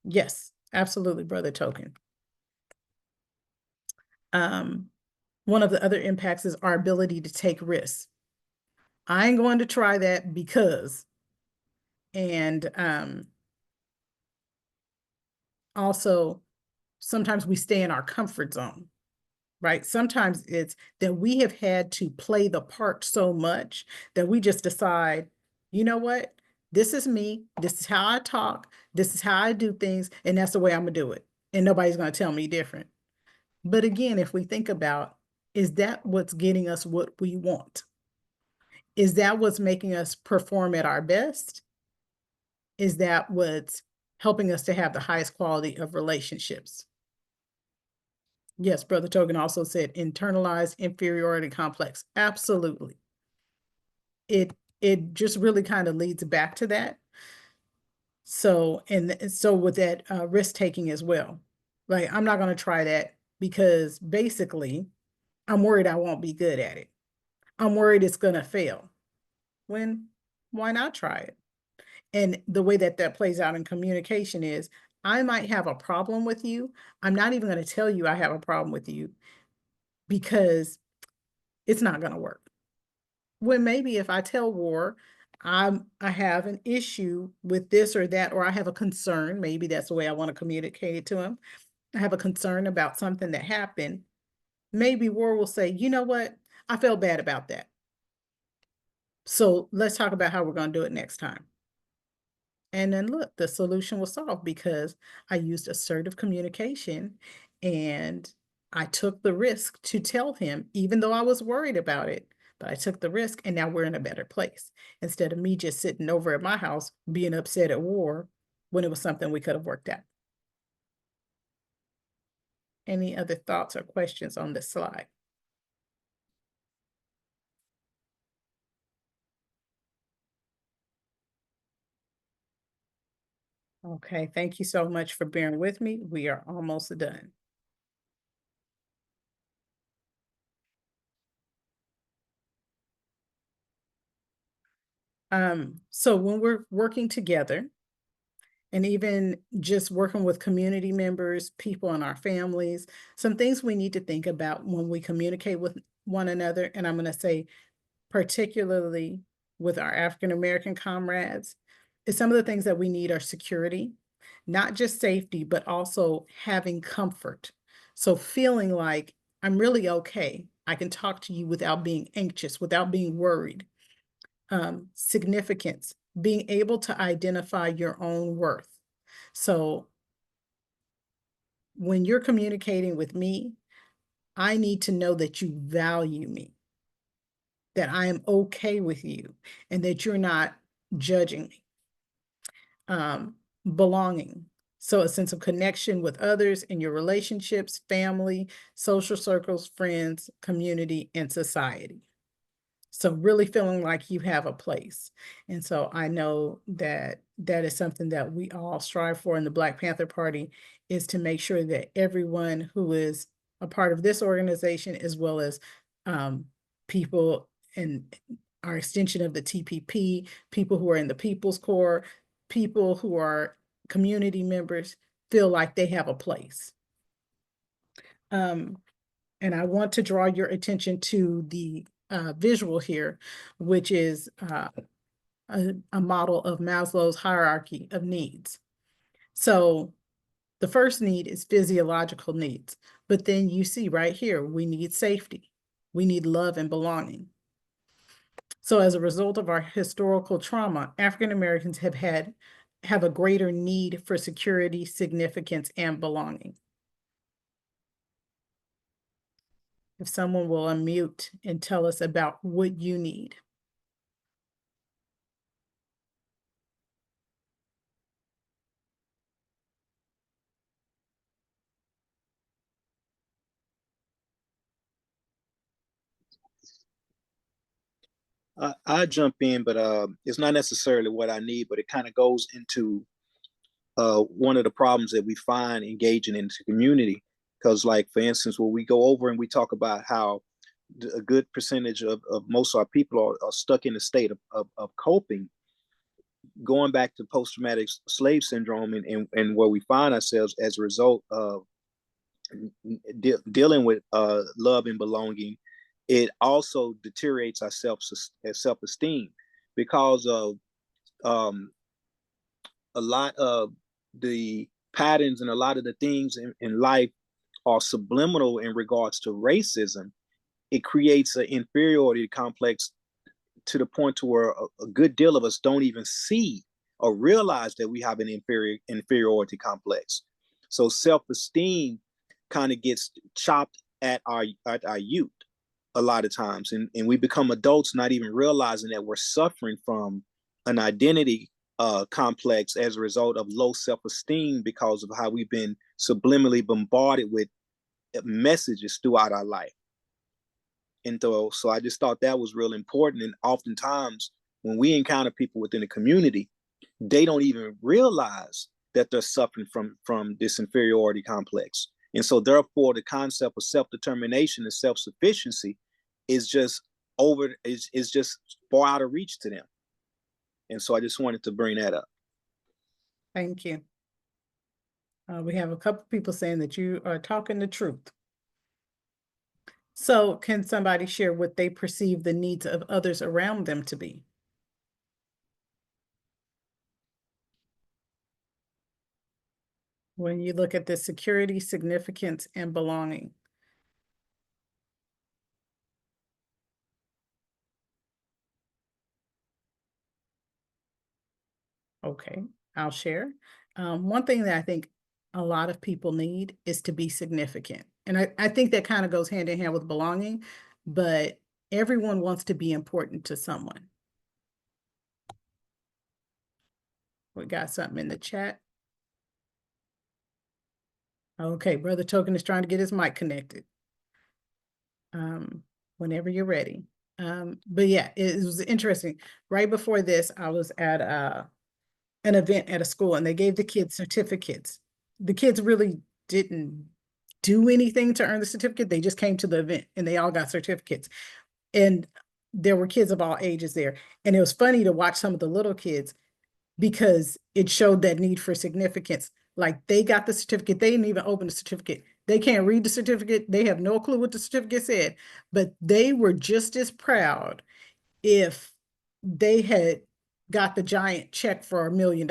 Yes, absolutely, Brother Token. One of the other impacts is our ability to take risks. I ain't going to try that because, and also sometimes we stay in our comfort zone, right? Sometimes it's that we have had to play the part so much that we just decide, you know what? This is me. This is how I talk. This is how I do things. And that's the way I'm going to do it. And nobody's going to tell me different. But again, if we think about, is that what's getting us what we want? Is that what's making us perform at our best? Is that what's helping us to have the highest quality of relationships? Yes, Brother Togan also said internalized inferiority complex. Absolutely. It just really kind of leads back to that. So, and so with that risk taking as well. Like, I'm not going to try that because basically I'm worried I won't be good at it. I'm worried it's going to fail. Why not try it? And the way that that plays out in communication is, I might have a problem with you. I'm not even going to tell you I have a problem with you because it's not going to work. When maybe if I tell War, I have an issue with this or that, or I have a concern, maybe that's the way I want to communicate it to him. I have a concern about something that happened. Maybe War will say, you know what? I felt bad about that. So let's talk about how we're going to do it next time. And then look, the solution was solved because I used assertive communication and I took the risk to tell him, even though I was worried about it, but I took the risk and now we're in a better place. Instead of me just sitting over at my house being upset at War when it was something we could have worked out. Any other thoughts or questions on this slide? Okay, thank you so much for bearing with me. We are almost done. So when we're working together, and even just working with community members, people in our families, some things we need to think about when we communicate with one another, and I'm going to say particularly with our African American comrades, is some of the things that we need are security, not just safety, but also having comfort. So feeling like I'm really okay. I can talk to you without being anxious, without being worried. Significance, being able to identify your own worth. So when you're communicating with me, I need to know that you value me, that I am okay with you, and that you're not judging me. Belonging. So a sense of connection with others in your relationships, family, social circles, friends, community, and society. So really feeling like you have a place. And so I know that that is something that we all strive for in the Black Panther Party, is to make sure that everyone who is a part of this organization, as well as people in our extension of the TPP, people who are in the People's Corps, people who are community members, feel like they have a place. And I want to draw your attention to the visual here, which is a model of Maslow's hierarchy of needs. So the first need is physiological needs, but then you see right here, we need safety. We need love and belonging. So as a result of our historical trauma, African Americans have a greater need for security, significance, and belonging. If someone will unmute and tell us about what you need. I jump in, but it's not necessarily what I need, but it kind of goes into one of the problems that we find engaging in the community. Because, like, for instance, when we go over and we talk about how a good percentage of most of our people are stuck in a state of coping, going back to post-traumatic slave syndrome and where we find ourselves as a result of dealing with love and belonging, it also deteriorates our self-esteem because of a lot of the patterns and a lot of the things in life are subliminal in regards to racism. It creates an inferiority complex to the point to where a good deal of us don't even see or realize that we have an inferiority complex. So self-esteem kind of gets chopped at our youth a lot of times, and we become adults not even realizing that we're suffering from an identity complex as a result of low self-esteem because of how we've been subliminally bombarded with messages throughout our life. And so I just thought that was real important. And oftentimes when we encounter people within the community, they don't even realize that they're suffering from this inferiority complex. And so therefore the concept of self-determination and self-sufficiency is just far out of reach to them. And so I just wanted to bring that up. Thank you. We have a couple people saying that you are talking the truth. So can somebody share what they perceive the needs of others around them to be? When you look at the security, significance, and belonging. Okay, I'll share. One thing that I think a lot of people need is to be significant. And I think that kind of goes hand in hand with belonging, but everyone wants to be important to someone. We got something in the chat. Okay, Brother Token is trying to get his mic connected. Whenever you're ready. But yeah, it was interesting. Right before this, I was at an event at a school and they gave the kids certificates. The kids really didn't do anything to earn the certificate. They just came to the event and they all got certificates. And there were kids of all ages there. And it was funny to watch some of the little kids because it showed that need for significance. Like they got the certificate, they didn't even open the certificate. They can't read the certificate. They have no clue what the certificate said, but they were just as proud if they had got the giant check for $1 million.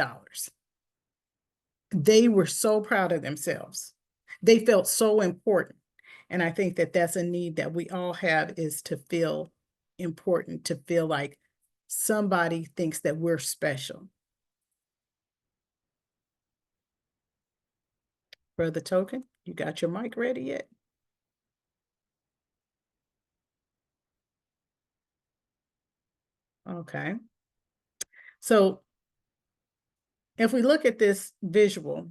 They were so proud of themselves. They felt so important. And I think that that's a need that we all have, is to feel important, to feel like somebody thinks that we're special. Brother Token, you got your mic ready yet? Okay. So if we look at this visual,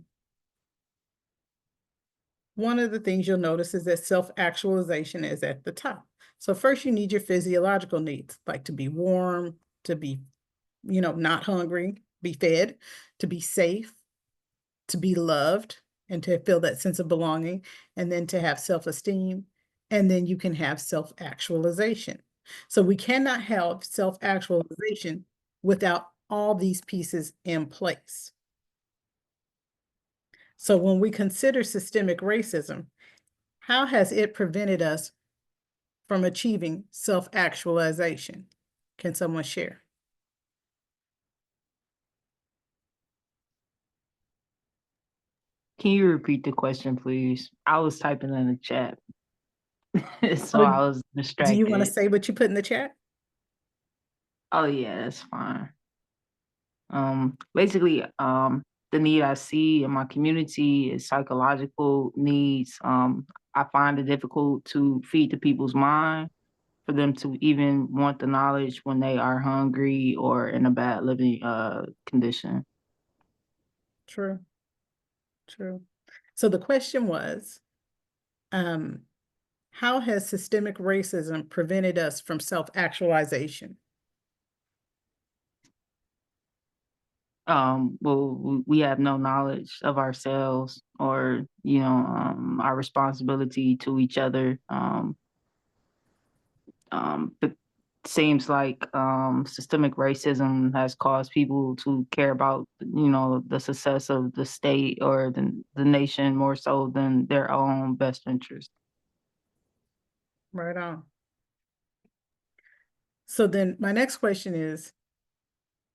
one of the things you'll notice is that self-actualization is at the top. So first you need your physiological needs, like to be warm, to be, not hungry, be fed, to be safe, to be loved, and to feel that sense of belonging, and then to have self-esteem, and then you can have self-actualization. So we cannot have self-actualization without all these pieces in place. So when we consider systemic racism, how has it prevented us from achieving self-actualization? Can someone share? Can you repeat the question, please? I was typing in the chat, so Oh, I was do you want to distracted. say what you put in the chat? Oh yeah, that's fine. Basically, the need I see in my community is psychological needs. I find it difficult to feed the people's mind for them to even want the knowledge when they are hungry or in a bad living condition. True, true. So the question was, how has systemic racism prevented us from self-actualization? Well, we have no knowledge of ourselves or, our responsibility to each other. But seems like systemic racism has caused people to care about, the success of the state or the nation more so than their own best interest. Right on. So then my next question is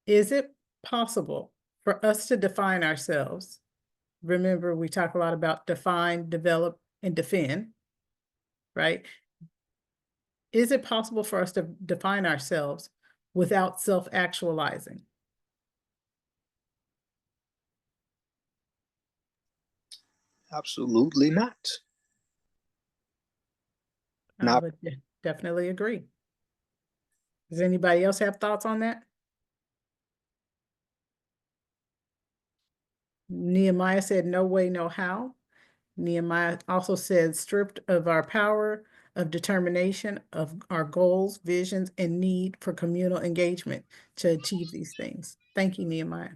it possible for us to define ourselves? Remember, we talk a lot about define, develop, and defend, right? Is it possible for us to define ourselves without self-actualizing? Absolutely not. I would definitely agree. Does anybody else have thoughts on that? Nehemiah said, no way, no how. Nehemiah also said, stripped of our power, of determination, of our goals, visions, and need for communal engagement to achieve these things. Thank you, Nehemiah.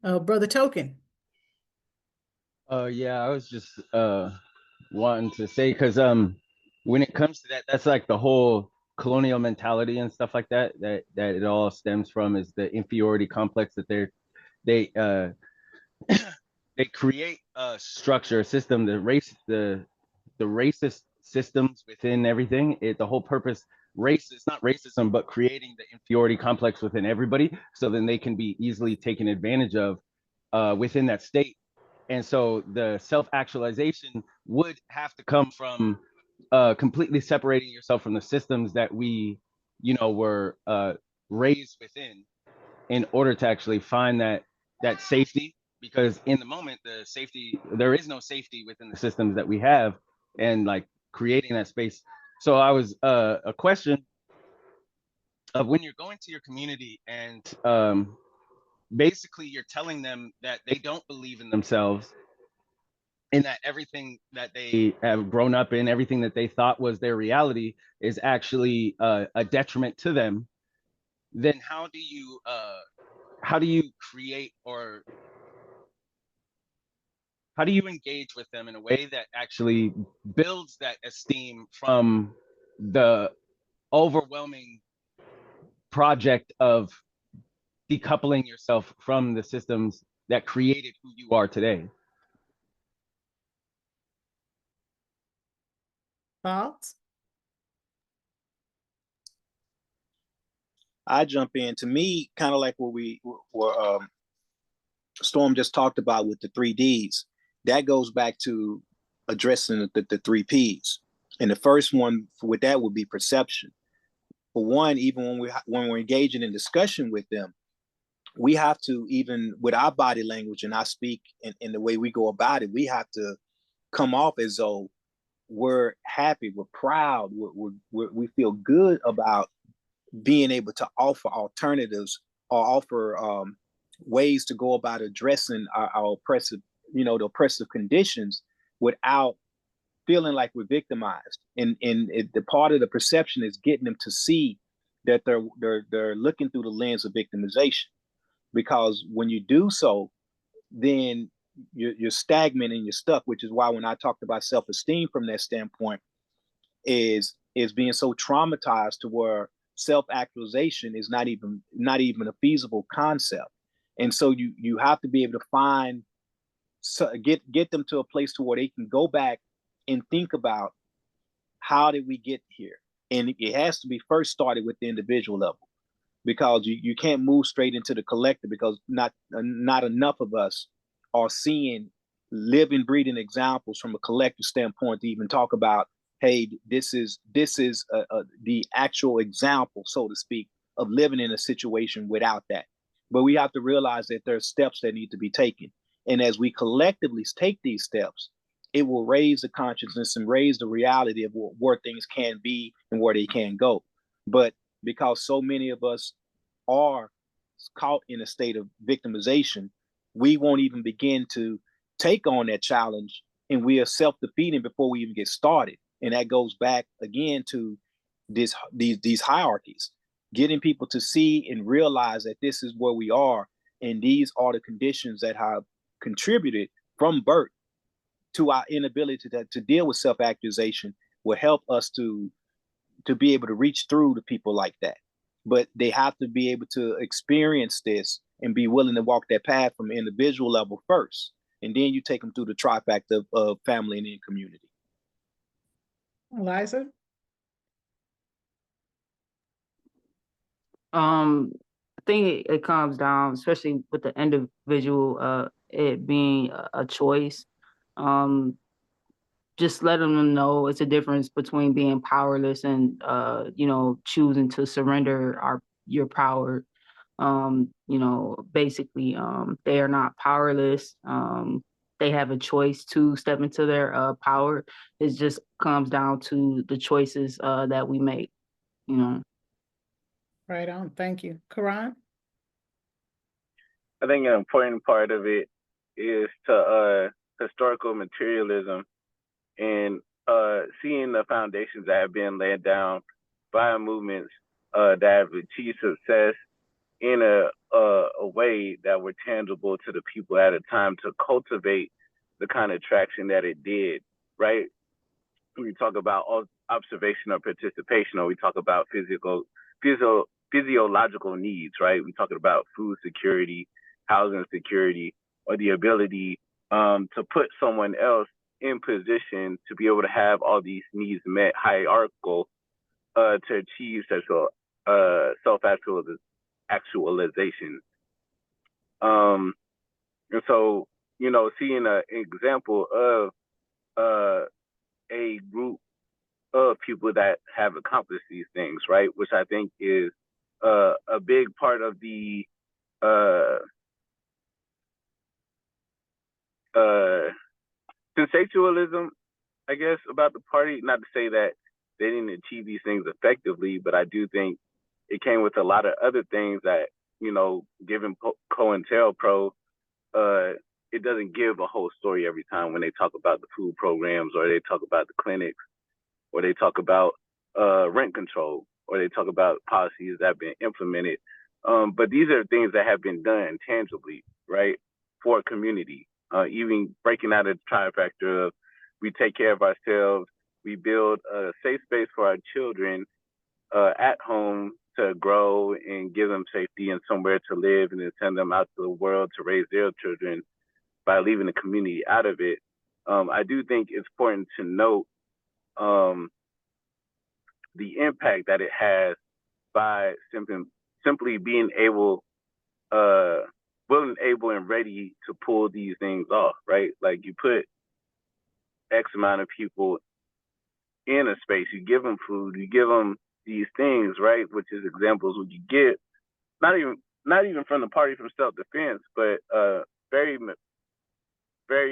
Brother Token. Yeah, I was just wanting to say, because when it comes to that, that's like the whole colonial mentality and stuff like that it all stems from, is the inferiority complex that they they create a structure, a system, the racist systems within everything. The whole purpose, it's not racism, but creating the inferiority complex within everybody, so then they can be easily taken advantage of within that state. And so the self-actualization would have to come from completely separating yourself from the systems that we, were raised within, in order to actually find that safety. Because in the moment, there is no safety within the systems that we have, and like creating that space. So I was a question of, when you're going to your community and basically you're telling them that they don't believe in themselves, and that everything that they have grown up in, everything that they thought was their reality, is actually a detriment to them, then how do you create, or how do you engage with them in a way that actually builds that esteem from the overwhelming project of decoupling yourself from the systems that created who you are today? Thoughts? I jump in. To me, kind of like what Storm just talked about with the 3Ds, that goes back to addressing the 3Ps. And the first one with that would be perception. For one, even when we're engaging in discussion with them, we have to, even with our body language and I speak in the way we go about it, we have to come off as though we're happy, we're proud, we feel good about being able to offer alternatives or offer ways to go about addressing our oppressive, the oppressive conditions, without feeling like we're victimized. And the part of the perception is getting them to see that they're looking through the lens of victimization. Because when you do so, then you're stagnant and you're stuck, which is why when I talked about self-esteem from that standpoint, is being so traumatized to where self-actualization is not even a feasible concept. And so you have to be able to get them to a place to where they can go back and think about, how did we get here? And it has to be first started with the individual level, because you can't move straight into the collective, because not enough of us are seeing living, breathing examples from a collective standpoint to even talk about, hey, this is the actual example, so to speak, of living in a situation without that. But we have to realize that there are steps that need to be taken. And as we collectively take these steps, it will raise the consciousness and raise the reality of where things can be and where they can go. But because so many of us are caught in a state of victimization, we won't even begin to take on that challenge, and we are self-defeating before we even get started. And that goes back again to these hierarchies, getting people to see and realize that this is where we are, and these are the conditions that have contributed from birth to our inability to deal with self-accusation, will help us to be able to reach through to people like that. But they have to be able to experience this and be willing to walk that path from an individual level first. And then you take them through the trifecta of family and then community. Eliza? I think it comes down, especially with the individual, it being a choice. Just letting them know it's a difference between being powerless and choosing to surrender your power. Basically, they are not powerless. They have a choice to step into their power. It just comes down to the choices that we make. Right on. Thank you. Karan? I think an important part of it is to historical materialism and seeing the foundations that have been laid down by movements that have achieved success in a way that were tangible to the people at a time, to cultivate the kind of traction that it did, right? We talk about observation or participation, or we talk about physiological needs, right? We talking about food security, housing security, or the ability to put someone else in position to be able to have all these needs met, hierarchical, to achieve sexual self-actualization. And so, you know, seeing an example of a group of people that have accomplished these things, right? Which I think is a big part of the sensationalism, I guess, about the party. Not to say that they didn't achieve these things effectively, but I do think it came with a lot of other things that, you know, given COINTELPRO, it doesn't give a whole story every time when they talk about the food programs, or they talk about the clinics, or they talk about rent control, or they talk about policies that have been implemented. But these are things that have been done tangibly, right, for a community. Even breaking out of the trifecta of we take care of ourselves, we build a safe space for our children at home to grow and give them safety and somewhere to live, and then send them out to the world to raise their children by leaving the community out of it. I do think it's important to note the impact that it has by simply being able, willing, able, and ready to pull these things off, right? Like, you put X amount of people in a space, you give them food, you give them these things, right? Which is examples we could get, not even from the party from self-defense, but very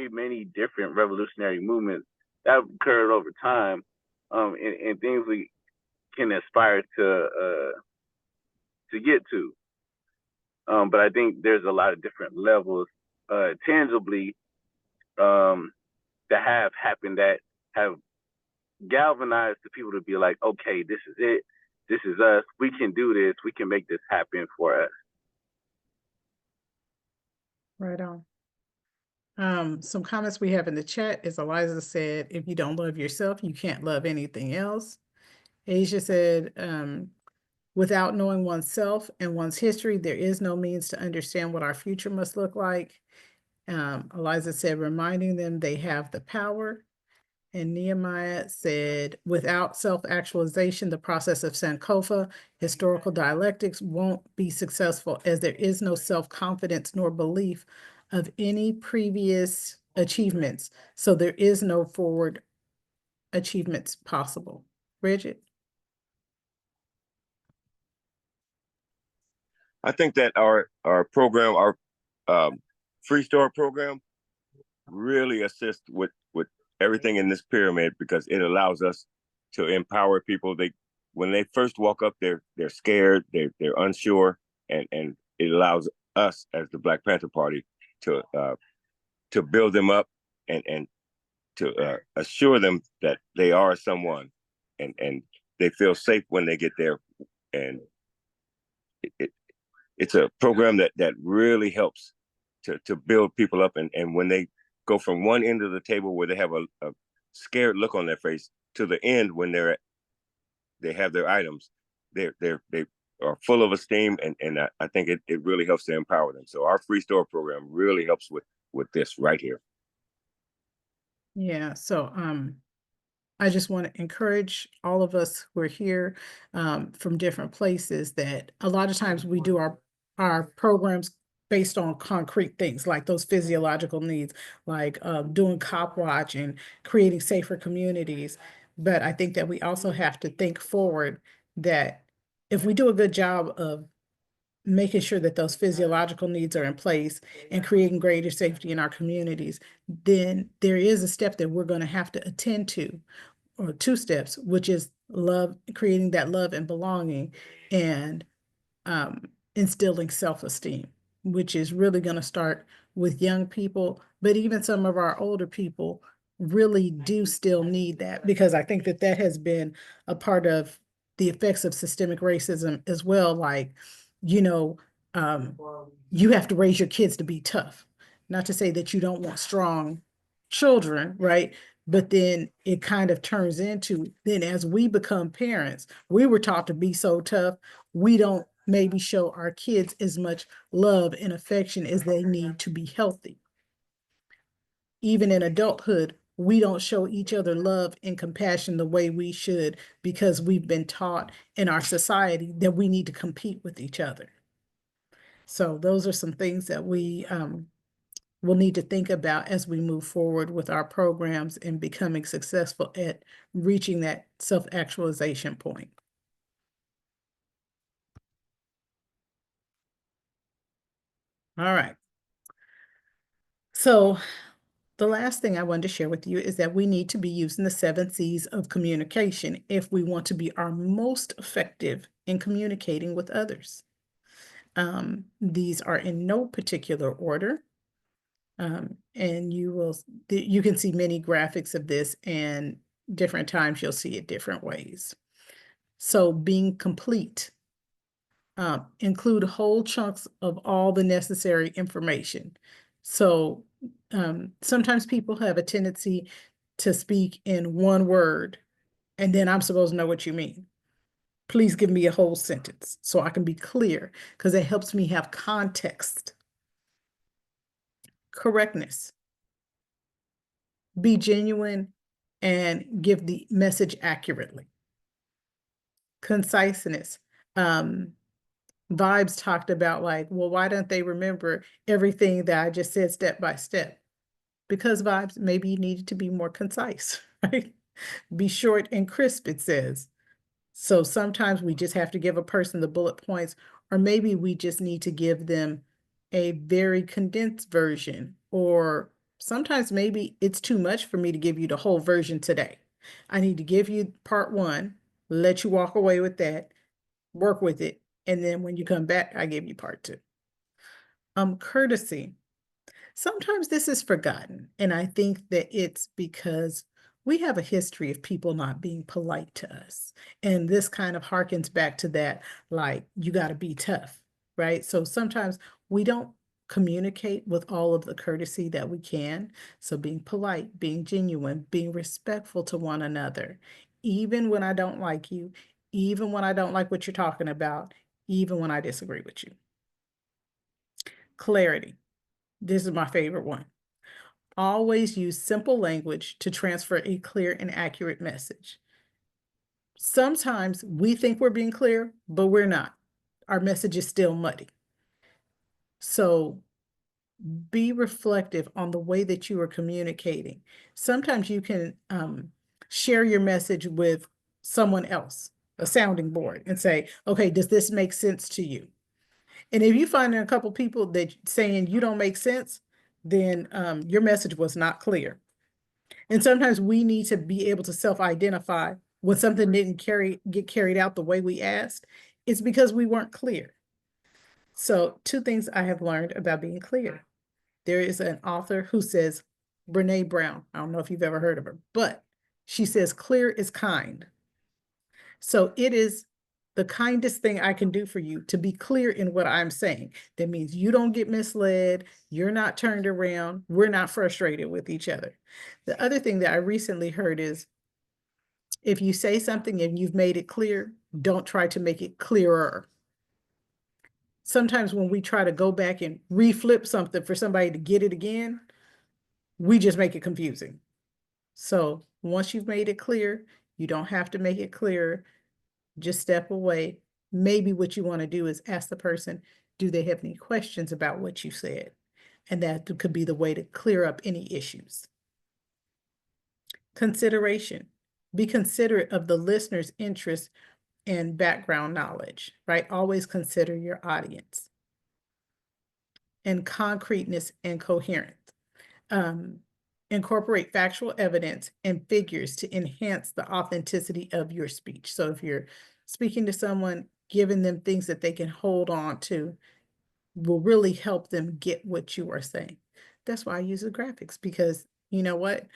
many different revolutionary movements that have occurred over time, and things we can aspire to get to. But I think there's a lot of different levels tangibly that have happened, that have galvanized the people to be like, okay, this is it. This is us. We can do this. We can make this happen for us. Right on. Some comments we have in the chat is Eliza said, if you don't love yourself, you can't love anything else. Asia said, without knowing oneself and one's history, there is no means to understand what our future must look like. Eliza said, reminding them they have the power. And Nehemiah said, without self-actualization, the process of Sankofa, historical dialectics, won't be successful, as there is no self-confidence nor belief of any previous achievements. So there is no forward achievements possible. Bridget? I think that our program, our free store program, really assists with everything in this pyramid, because it allows us to empower people. When they first walk up, they're scared, they're unsure, and it allows us as the Black Panther Party to build them up and to assure them that they are someone, and they feel safe when they get there. And it's a program that really helps to build people up, and when they go from one end of the table where they have a scared look on their face to the end when they have their items, they are full of esteem, and I think it really helps to empower them. So our free store program really helps with this right here. Yeah, so I just want to encourage all of us who are here from different places that a lot of times we do our programs based on concrete things like those physiological needs, like doing cop watch and creating safer communities. But I think that we also have to think forward, that if we do a good job of making sure that those physiological needs are in place and creating greater safety in our communities, then there is a step that we're going to have to attend to, or two steps, which is love, creating that love and belonging, and instilling self-esteem, which is really going to start with young people, but even some of our older people really do still need that, because I think that has been a part of the effects of systemic racism as well. Like, you know, you have to raise your kids to be tough. Not to say that you don't want strong children, right? But then it kind of turns into, then as we become parents, we were taught to be so tough, we don't maybe show our kids as much love and affection as they need to be healthy. even in adulthood, we don't show each other love and compassion the way we should because we've been taught in our society that we need to compete with each other. So those are some things that we will need to think about as we move forward with our programs and becoming successful at reaching that self-actualization point. All right. So the last thing I wanted to share with you is that we need to be using the 7 C's of communication if we want to be our most effective in communicating with others. These are in no particular order. And you can see many graphics of this, and different times you'll see it different ways. So being complete, include whole chunks of all the necessary information. So sometimes people have a tendency to speak in one word, and then I'm supposed to know what you mean. Please give me a whole sentence so I can be clear, because it helps me have context. Correctness. Be genuine and give the message accurately. Conciseness. Vibes talked about like, well, why don't they remember everything that I just said step by step? Because Vibes, maybe you needed to be more concise, right? Be short and crisp, it says. So sometimes we just have to give a person the bullet points, or maybe we just need to give them a very condensed version, or sometimes maybe it's too much for me to give you the whole version today. I need to give you part 1, let you walk away with that, work with it, and then when you come back, I give you part 2. Courtesy. Sometimes this is forgotten, and I think that it's because we have a history of people not being polite to us. And this kind of harkens back to that, like, you got to be tough, right? So sometimes we don't communicate with all of the courtesy that we can. So being polite, being genuine, being respectful to one another, even when I don't like you, even when I don't like what you're talking about, even when I disagree with you. Clarity. This is my favorite one. Always use simple language to transfer a clear and accurate message. Sometimes we think we're being clear, but we're not. Our message is still muddy. So be reflective on the way that you are communicating. Sometimes you can share your message with someone else, a sounding board, and say, okay, does this make sense to you? And if you find a couple people that saying you don't make sense, then your message was not clear. And sometimes we need to be able to self-identify when something didn't get carried out the way we asked. It's because we weren't clear. So 2 things I have learned about being clear. There is an author who says, Brene Brown, I don't know if you've ever heard of her, but she says, clear is kind. So it is the kindest thing I can do for you to be clear in what I'm saying. That means you don't get misled, you're not turned around, we're not frustrated with each other. The other thing that I recently heard is, if you say something and you've made it clear, don't try to make it clearer. Sometimes when we try to go back and reflip something for somebody to get it again, we just make it confusing. So once you've made it clear, you don't have to make it clearer. Just step away. Maybe what you want to do is ask the person, do they have any questions about what you said? And that could be the way to clear up any issues. Consideration. Be considerate of the listener's interest and background knowledge, right? Always consider your audience. And concreteness and coherence. Incorporate factual evidence and figures to enhance the authenticity of your speech. So if you're speaking to someone, giving them things that they can hold on to will really help them get what you are saying. That's why I use the graphics, because you know what?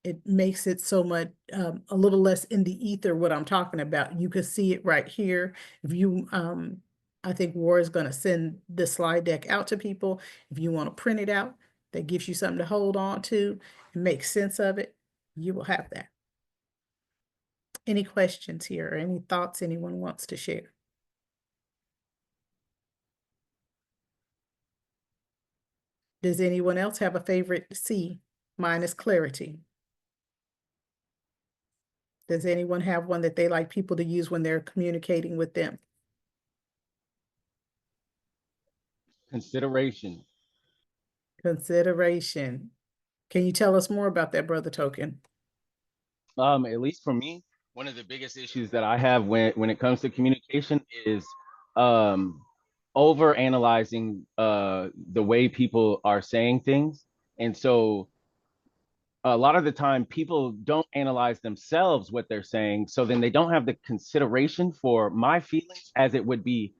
It makes it so much, a little less in the ether what I'm talking about. You can see it right here. If you, I think War is going to send the slide deck out to people. If you want to print it out, that gives you something to hold on to and make sense of it, you will have that. Any questions here or any thoughts anyone wants to share? Does anyone else have a favorite C? Mine is clarity. Does anyone have one that they like people to use when they're communicating with them? Consideration. Consideration. Can you tell us more about that, Brother Token? At least for me, one of the biggest issues that I have when it comes to communication is over analyzing the way people are saying things. And so a lot of the time people don't analyze themselves what they're saying, so then they don't have the consideration for my feelings as it would be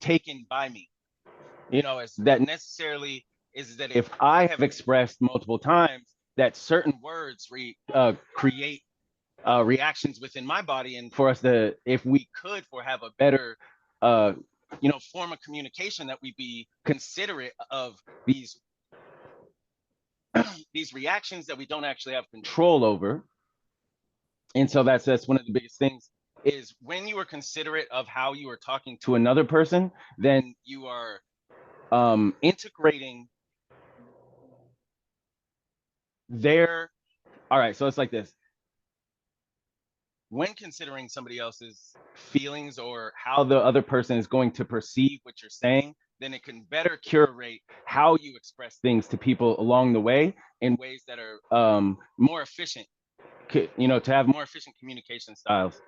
taken by me. You know, it's that necessarily is that if I have expressed multiple times that certain words create reactions within my body, and for us to, if we could, for have a better form of communication, that we be considerate of these these reactions that we don't actually have control over. And so that's one of the biggest things, is when you are considerate of how you are talking to another person, then you are integrating all right, so it's like this. When considering somebody else's feelings or how the other person is going to perceive what you're saying, then it can better curate how you express things to people along the way in ways that are more efficient, to have more efficient communication styles.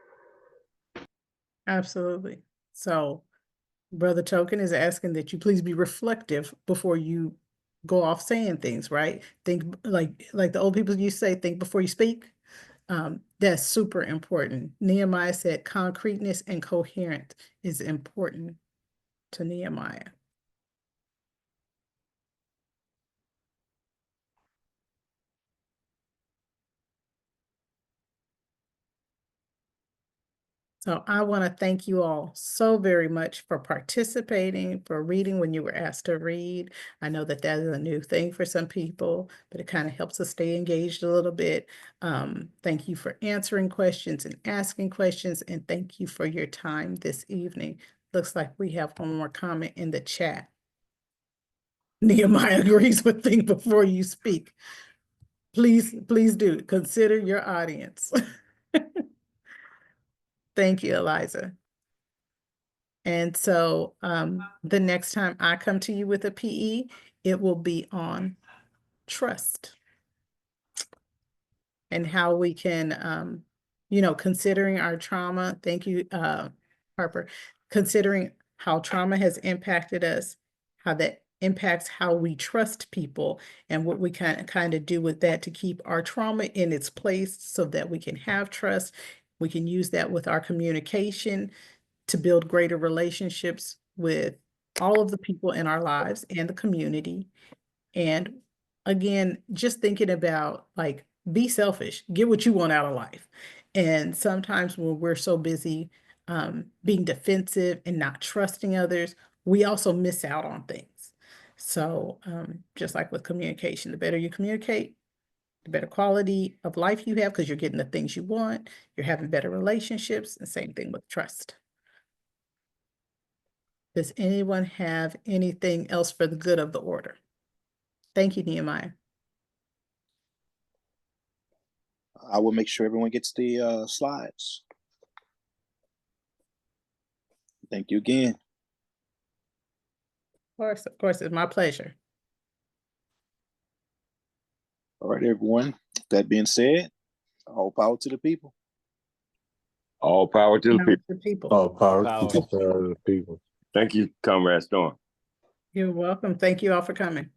Absolutely. So Brother Token is asking that you please be reflective before you go off saying things, right? Think like the old people used to say, think before you speak. That's super important. Nehemiah said concreteness and coherent is important to Nehemiah. So I want to thank you all so very much for participating, for reading when you were asked to read. I know that that is a new thing for some people, but it kind of helps us stay engaged a little bit. Thank you for answering questions and asking questions, and thank you for your time this evening. Looks like we have one more comment in the chat. Nehemiah agrees with think before you speak. Please do consider your audience. Thank you, Eliza. And so the next time I come to you with a PE, it will be on trust and how we can, considering our trauma. Thank you, Harper. Considering how trauma has impacted us, how that impacts how we trust people, and what we kind of do with that to keep our trauma in its place so that we can have trust. We can use that with our communication to build greater relationships with all of the people in our lives and the community. And again, just thinking about like, be selfish, get what you want out of life. And sometimes when we're so busy being defensive and not trusting others, we also miss out on things. So just like with communication, the better you communicate, the better quality of life you have, because you're getting the things you want, you're having better relationships, and same thing with trust. Does anyone have anything else for the good of the order? Thank you, Nehemiah. I will make sure everyone gets the slides. Thank you again. Of course, it's my pleasure. All right, everyone. That being said, all power to the people. All power to the people. All power Power. to the people. Thank you, Comrade Storm. You're welcome. Thank you all for coming.